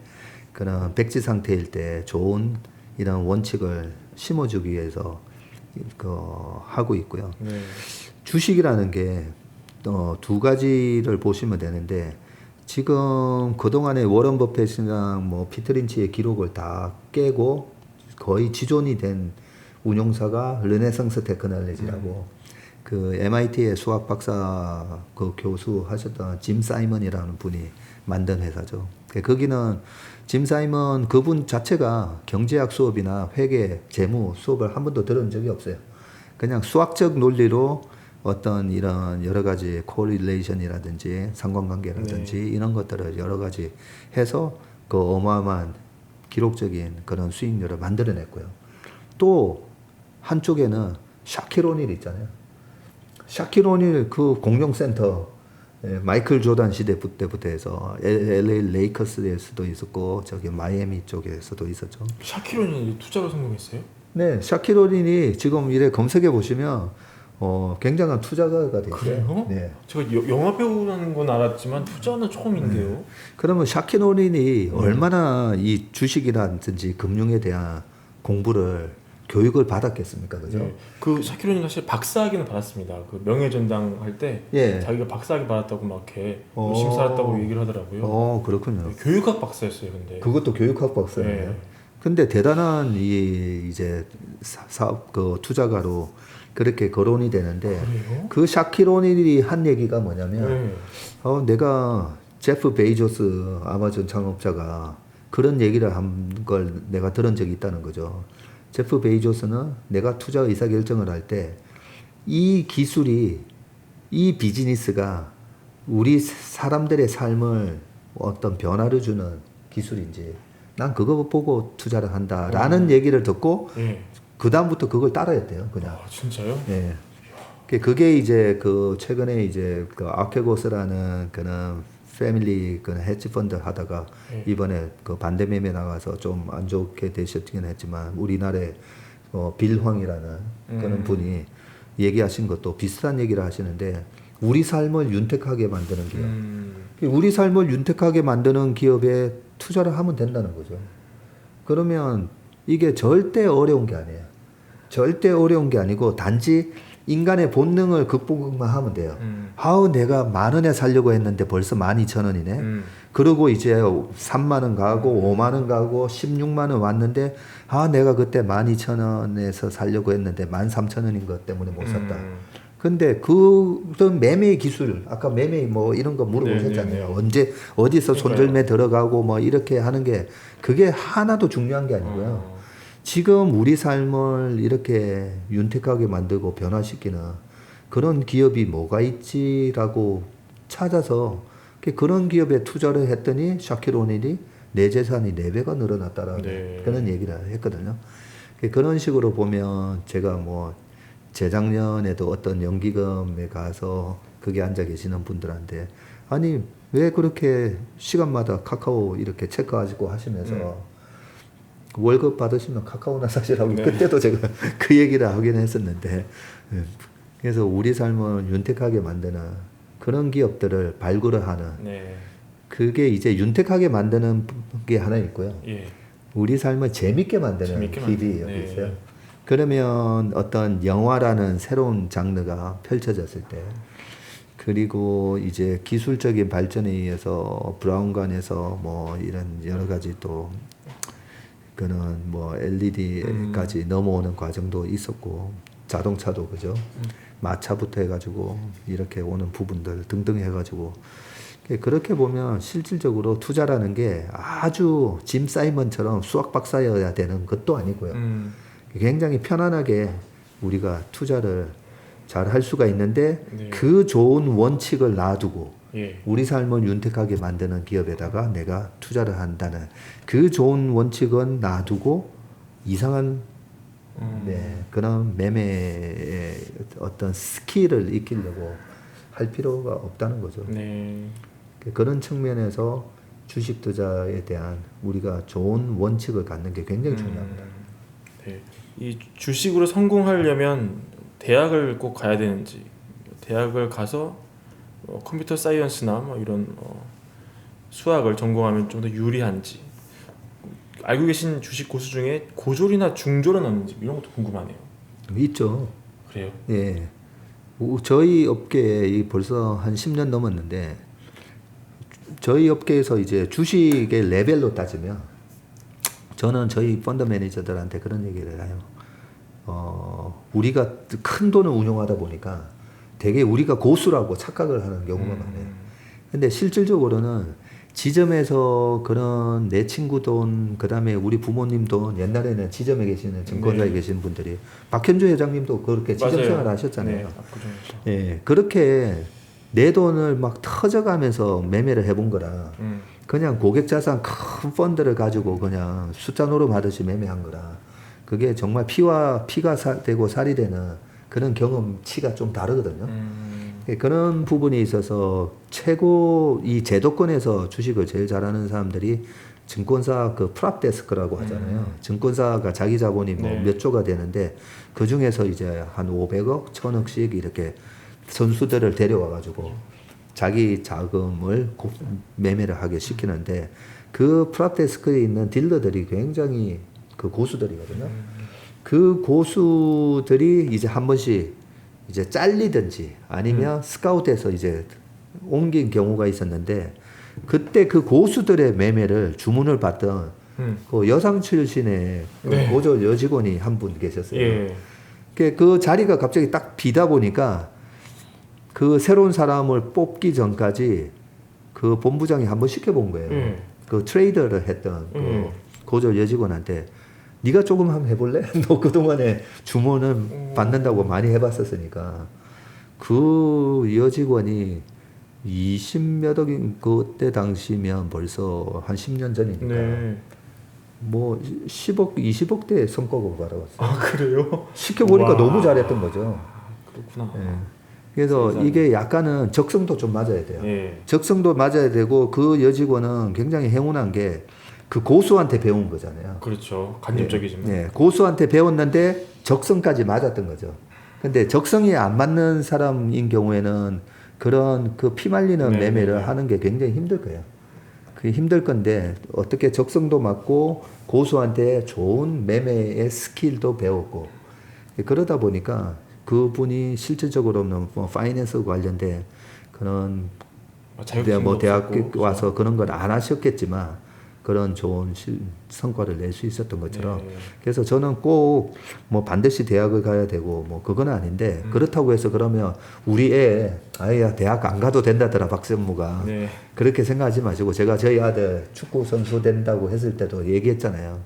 그런 백지 상태일 때 좋은 이런 원칙을 심어주기 위해서 하고 있고요. 네. 주식이라는 게 두 가지를 보시면 되는데 지금 그동안에 워런 버핏이랑 뭐 피터 린치의 기록을 다 깨고 거의 지존이 된 운용사가 르네상스 테크놀로지라고 그 MIT의 수학 박사 그 교수 하셨던 짐 사이먼이라는 분이 만든 회사죠. 거기는 짐 사이먼 그분 자체가 경제학 수업이나 회계, 재무 수업을 한 번도 들은 적이 없어요. 그냥 수학적 논리로 어떤 이런 여러 가지 코릴레이션이라든지 상관관계라든지 이런 것들을 여러 가지 해서 그 어마어마한 기록적인 그런 수익률을 만들어냈고요. 또 한쪽에는 샤킬 오닐 있잖아요. 샤킬 오닐 그 공룡센터 마이클 조단 시대 때부터 해서 LA 레이커스에서도 있었고 저기 마이애미 쪽에서도 있었죠. 샤키로니 투자로 성공했어요? 네, 샤킬 오닐이 지금 이래 검색해 보시면 굉장한 투자가가 됐어요. 그래요? 네. 제가 영화 배우라는 건 알았지만 투자는 처음인데요. 그러면 샤킬 오닐이 얼마나 이 주식이라든지 금융에 대한 공부를 교육을 받았겠습니까, 그죠? 네. 그 샤키로니 사실 박사학위는 받았습니다. 그 명예전당 할 때 예. 자기가 박사학위 받았다고 막 이렇게 열심히 살았다고 얘기를 하더라고요. 그렇군요. 네, 교육학 박사였어요, 근데. 그것도 교육학 박사예요. 네. 근데 대단한 이제 사업 그 투자가로 그렇게 거론이 되는데 그래요? 그 샤킬 오닐이 한 얘기가 뭐냐면 네. 내가 제프 베이조스 아마존 창업자가 그런 얘기를 한 걸 내가 들은 적이 있다는 거죠. 제프 베이조스는 내가 투자 의사 결정을 할 때 이 기술이 이 비즈니스가 우리 사람들의 삶을 어떤 변화를 주는 기술인지 난 그거 보고 투자를 한다라는 얘기를 듣고 네. 그 다음부터 그걸 따라했대요, 그냥. 아, 진짜요? 예. 그게 이제 그 최근에 이제 그 아케고스라는 그런 패밀리 그 헤지 펀드 하다가 이번에 그 반대 매매 나가서 좀 안 좋게 되셨긴 했지만 우리나라에 빌황이라는 그런 분이 얘기하신 것도 비슷한 얘기를 하시는데 우리 삶을 윤택하게 만드는 기업. 우리 삶을 윤택하게 만드는 기업에 투자를 하면 된다는 거죠. 그러면 이게 절대 어려운 게 아니에요. 절대 어려운 게 아니고 단지 인간의 본능을 극복만 하면 돼요. 아우 내가 10,000원에 살려고 했는데 벌써 12,000원이네. 그러고 이제 30,000원 가고 50,000원 가고 160,000원 왔는데 내가 그때 12,000원에서 살려고 했는데 13,000원인 것 때문에 못 샀다. 근데 그런 매매 기술 아까 매매 뭐 이런 거 물어보셨잖아요. 언제 어디서 손절매 들어가고 뭐 이렇게 하는 게 그게 하나도 중요한 게 아니고요. 지금 우리 삶을 이렇게 윤택하게 만들고 변화시키는 그런 기업이 뭐가 있지라고 찾아서 그런 기업에 투자를 했더니 샤킬 오닐이 내 재산이 4배가 늘어났다라는 그런 얘기를 했거든요. 그런 식으로 보면 제가 뭐 재작년에도 어떤 연기금에 가서 거기 앉아 계시는 분들한테 아니 왜 그렇게 시간마다 카카오 이렇게 체크하시고 하시면서 월급 받으시면 카카오나 사시라고 그때도 제가 그 얘기를 하긴 했었는데 그래서 우리 삶을 윤택하게 만드는 그런 기업들을 발굴을 하는 그게 이제 윤택하게 만드는 게 하나 있고요. 예. 우리 삶을 재밌게 만드는 재밌게 힙이 만드는, 여기 네. 있어요. 그러면 어떤 영화라는 새로운 장르가 펼쳐졌을 때, 그리고 이제 기술적인 발전에 의해서 브라운관에서 뭐 이런 여러 가지 또 그는 뭐 LED까지 넘어오는 과정도 있었고, 자동차도 그죠. 마차부터 해가지고 이렇게 오는 부분들 등등 해가지고, 그렇게 보면 실질적으로 투자라는 게 아주 짐 사이먼처럼 수학 박사여야 되는 것도 아니고요. 굉장히 편안하게 우리가 투자를 잘 할 수가 있는데, 네. 그 좋은 원칙을 놔두고 예. 우리 삶을 윤택하게 만드는 기업에다가 내가 투자를 한다는 그 좋은 원칙은 놔두고 이상한 네, 그런 매매의 어떤 스킬을 익히려고 할 필요가 없다는 거죠. 네. 그런 측면에서 주식 투자에 대한 우리가 좋은 원칙을 갖는 게 굉장히 중요합니다. 네. 이 주식으로 성공하려면 대학을 꼭 가야 되는지, 대학을 가서 컴퓨터 사이언스나 뭐 이런 수학을 전공하면 좀 더 유리한지, 알고 계신 주식 고수 중에 고졸이나 중졸은 없는지 이런 것도 궁금하네요. 있죠. 그래요? 예. 저희 업계에 벌써 한 10년 넘었는데, 저희 업계에서 이제 주식의 레벨로 따지면, 저는 저희 펀드 매니저들한테 그런 얘기를 해요. 우리가 큰 돈을 운용하다 보니까 되게 우리가 고수라고 착각을 하는 경우가 많아요. 근데 실질적으로는 지점에서 그런 내 친구 돈, 그 다음에 우리 부모님 돈, 옛날에는 지점에 계시는 증권사에 네. 계시는 분들이, 박현주 회장님도 그렇게 지점 맞아요. 생활 하셨잖아요. 네, 압구정에서. 예, 그렇게 내 돈을 막 터져가면서 매매를 해본 거라, 그냥 고객 자산 큰 펀드를 가지고 그냥 숫자 노름하듯이 매매한 거라, 그게 정말 피가 되고 살이 되는 그런 경험치가 좀 다르거든요. 그런 부분에 있어서 최고 이 제도권에서 주식을 제일 잘하는 사람들이 증권사 그 프랍데스크라고 하잖아요. 증권사가 자기 자본이 뭐 네. 몇 조가 되는데, 그 중에서 이제 한 500억, 1000억씩 이렇게 선수들을 데려와 가지고 자기 자금을 매매를 하게 시키는데, 그 프랍데스크에 있는 딜러들이 굉장히 그 고수들이거든요. 그 고수들이 이제 한 번씩 이제 잘리든지 아니면 스카우트해서 이제 옮긴 경우가 있었는데, 그때 그 고수들의 매매를 주문을 받던 그 여상 출신의 그 네. 고졸 여직원이 한 분 계셨어요. 예. 그 자리가 갑자기 딱 비다 보니까 그 새로운 사람을 뽑기 전까지 그 본부장이 한번 시켜본 거예요. 그 트레이더를 했던 그 고졸 여직원한테, 네가 조금 한번 해볼래? 너 그동안에 주문을 받는다고 많이 해봤었으니까. 그 여직원이 20몇 억인 그때 당시면 벌써 한 10년 전이니까 네. 뭐 10억, 20억대 성과급을 받아왔어요. 아, 그래요? 시켜보니까 와. 너무 잘했던 거죠. 그렇구나. 예. 그래서 세상에. 이게 약간은 적성도 좀 맞아야 돼요. 예. 적성도 맞아야 되고, 그 여직원은 굉장히 행운한 게 그 고수한테 배운 거잖아요. 그렇죠. 간접적이지만. 예, 고수한테 배웠는데 적성까지 맞았던 거죠. 근데 적성이 안 맞는 사람인 경우에는 그런 그 피말리는 네, 매매를 네. 하는 게 굉장히 힘들 거예요. 그게 힘들 건데, 어떻게 적성도 맞고 고수한테 좋은 매매의 스킬도 배웠고, 그러다 보니까 그분이 실질적으로는 뭐 파이낸스 관련된 그런 뭐 대학 와서 그런 걸 안 하셨겠지만 그런 좋은 성과를 낼 수 있었던 것처럼. 네. 그래서 저는 꼭 뭐 반드시 대학을 가야 되고 뭐 그건 아닌데, 그렇다고 해서 그러면 우리 애 아야 대학 안 가도 된다더라 박전무가. 네. 그렇게 생각하지 마시고, 제가 저희 아들 축구 선수 된다고 했을 때도 얘기했잖아요.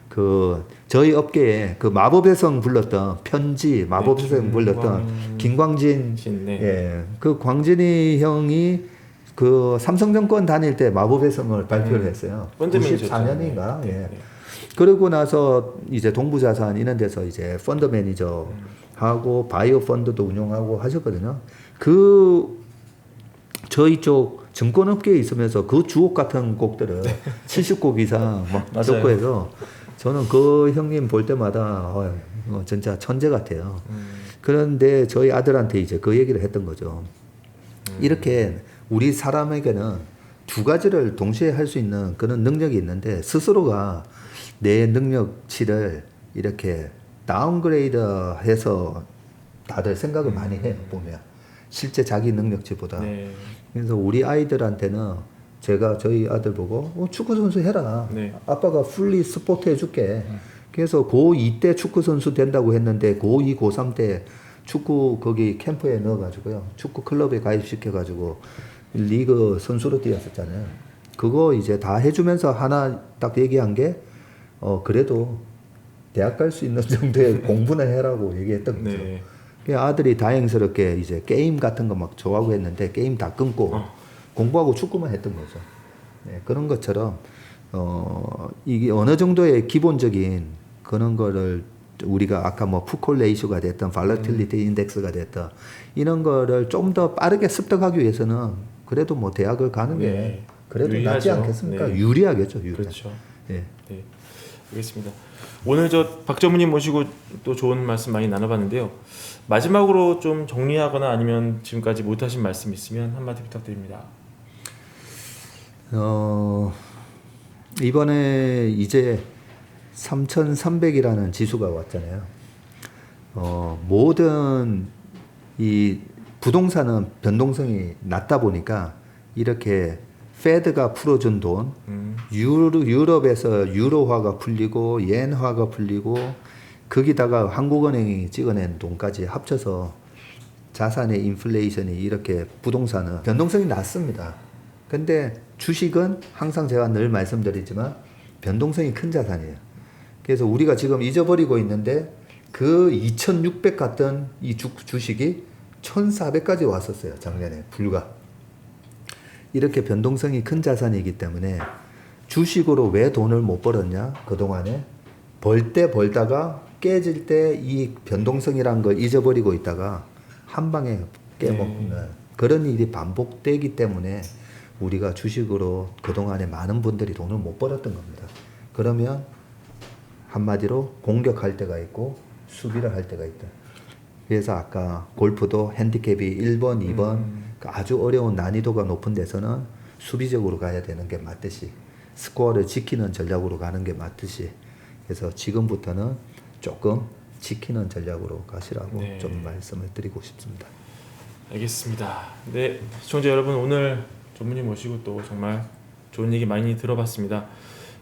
그 저희 업계에 그 마법의 성 불렀던 편지, 마법의 성 불렀던 김광진, 네. 예, 그 광진이 형이 그 삼성증권 다닐 때 마법의 성을 발표를 했어요. 펀드 94년인가. 네. 예. 네. 그러고 나서 이제 동부자산 이런 데서 이제 펀드 매니저 하고 바이오 펀드도 운용하고 하셨거든요. 그 저희 쪽 증권업계에 있으면서 그 주옥 같은 곡들을 70곡 이상 막 맞아요. 듣고 해서, 저는 그 형님 볼 때마다 진짜 천재 같아요. 그런데 저희 아들한테 이제 그 얘기를 했던 거죠. 이렇게 우리 사람에게는 두 가지를 동시에 할 수 있는 그런 능력이 있는데 스스로가 내 능력치를 이렇게 다운그레이드해서 다들 생각을 많이 해요. 보면 실제 자기 능력치보다. 네. 그래서 우리 아이들한테는 제가 저희 아들 보고 축구 선수 해라. 네. 아빠가 풀리 스포트 해줄게. 그래서 고2 때 축구 선수 된다고 했는데 고2, 고3 때 축구 거기 캠프에 넣어가지고요. 축구 클럽에 가입시켜가지고 리그 선수로 뛰었었잖아요. 그거 이제 다 해주면서 하나 딱 얘기한 게 그래도 대학 갈 수 있는 정도의 공부는 해라고 얘기했던 거죠. 네. 그 아들이 다행스럽게 이제 게임 같은 거 막 좋아하고 했는데 게임 다 끊고 공부하고 축구만 했던 거죠. 네, 그런 것처럼 이게 어느 정도의 기본적인 그런 거를 우리가 아까 뭐 푸콜 레이쇼가 됐던 발러틸리티 인덱스가 됐던 이런 거를 좀 더 빠르게 습득하기 위해서는 그래도 뭐 대학을 가는 게 네. 그래도 낫지 유리하죠. 않겠습니까? 네. 유리하겠죠. 그렇죠. 예. 네, 알겠습니다. 오늘 저 박전무님 모시고 또 좋은 말씀 많이 나눠봤는데요. 마지막으로 좀 정리하거나 아니면 지금까지 못하신 말씀 있으면 한마디 부탁드립니다. 이번에 이제 3,300이라는 지수가 왔잖아요. 모든 이 부동산은 변동성이 낮다 보니까 이렇게 페드가 풀어준 돈, 유럽에서 유로화가 풀리고 엔화가 풀리고 거기다가 한국은행이 찍어낸 돈까지 합쳐서 자산의 인플레이션이 이렇게 부동산은 변동성이 낮습니다. 근데 주식은 항상 제가 늘 말씀드리지만 변동성이 큰 자산이에요. 그래서 우리가 지금 잊어버리고 있는데 그 2,600 갔던 이 주식이 1,400까지 왔었어요. 작년에 불과. 이렇게 변동성이 큰 자산이기 때문에 주식으로 왜 돈을 못 벌었냐? 그동안에 벌 때 벌다가 깨질 때 이 변동성이라는 걸 잊어버리고 있다가 한 방에 깨먹는 그런 일이 반복되기 때문에 우리가 주식으로 그동안에 많은 분들이 돈을 못 벌었던 겁니다. 그러면 한마디로 공격할 때가 있고 수비를 할 때가 있다. 그래서 아까 골프도 핸디캡이 1번, 2번 아주 어려운 난이도가 높은 데서는 수비적으로 가야 되는 게 맞듯이 스코어를 지키는 전략으로 가는 게 맞듯이 그래서 지금부터는 조금 지키는 전략으로 가시라고 네. 좀 말씀을 드리고 싶습니다. 알겠습니다. 네, 시청자 여러분 오늘 전문의 모시고 또 정말 좋은 얘기 많이 들어봤습니다.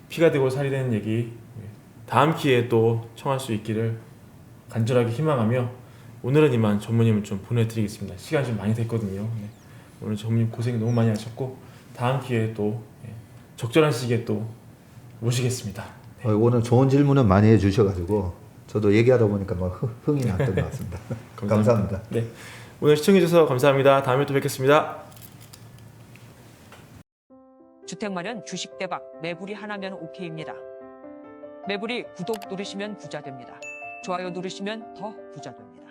피가 되고 살이 되는 얘기 다음 기회에 또 청할 수 있기를 간절하게 희망하며 오늘은 이만 전무님을 좀 보내드리겠습니다. 시간이 좀 많이 됐거든요. 네. 오늘 전무님 고생 너무 많이 하셨고 다음 기회에 또 적절한 시기에 또 모시겠습니다. 네. 오늘 좋은 질문을 많이 해주셔가지고 저도 얘기하다 보니까 막 흥이 났던 것 같습니다. 감사합니다. 네, 오늘 시청해주셔서 감사합니다. 다음에 또 뵙겠습니다. 주택 마련 주식 대박 매불이 하나면 오케이입니다. 매불이 구독 누르시면 부자 됩니다. 좋아요 누르시면 더 부자 됩니다.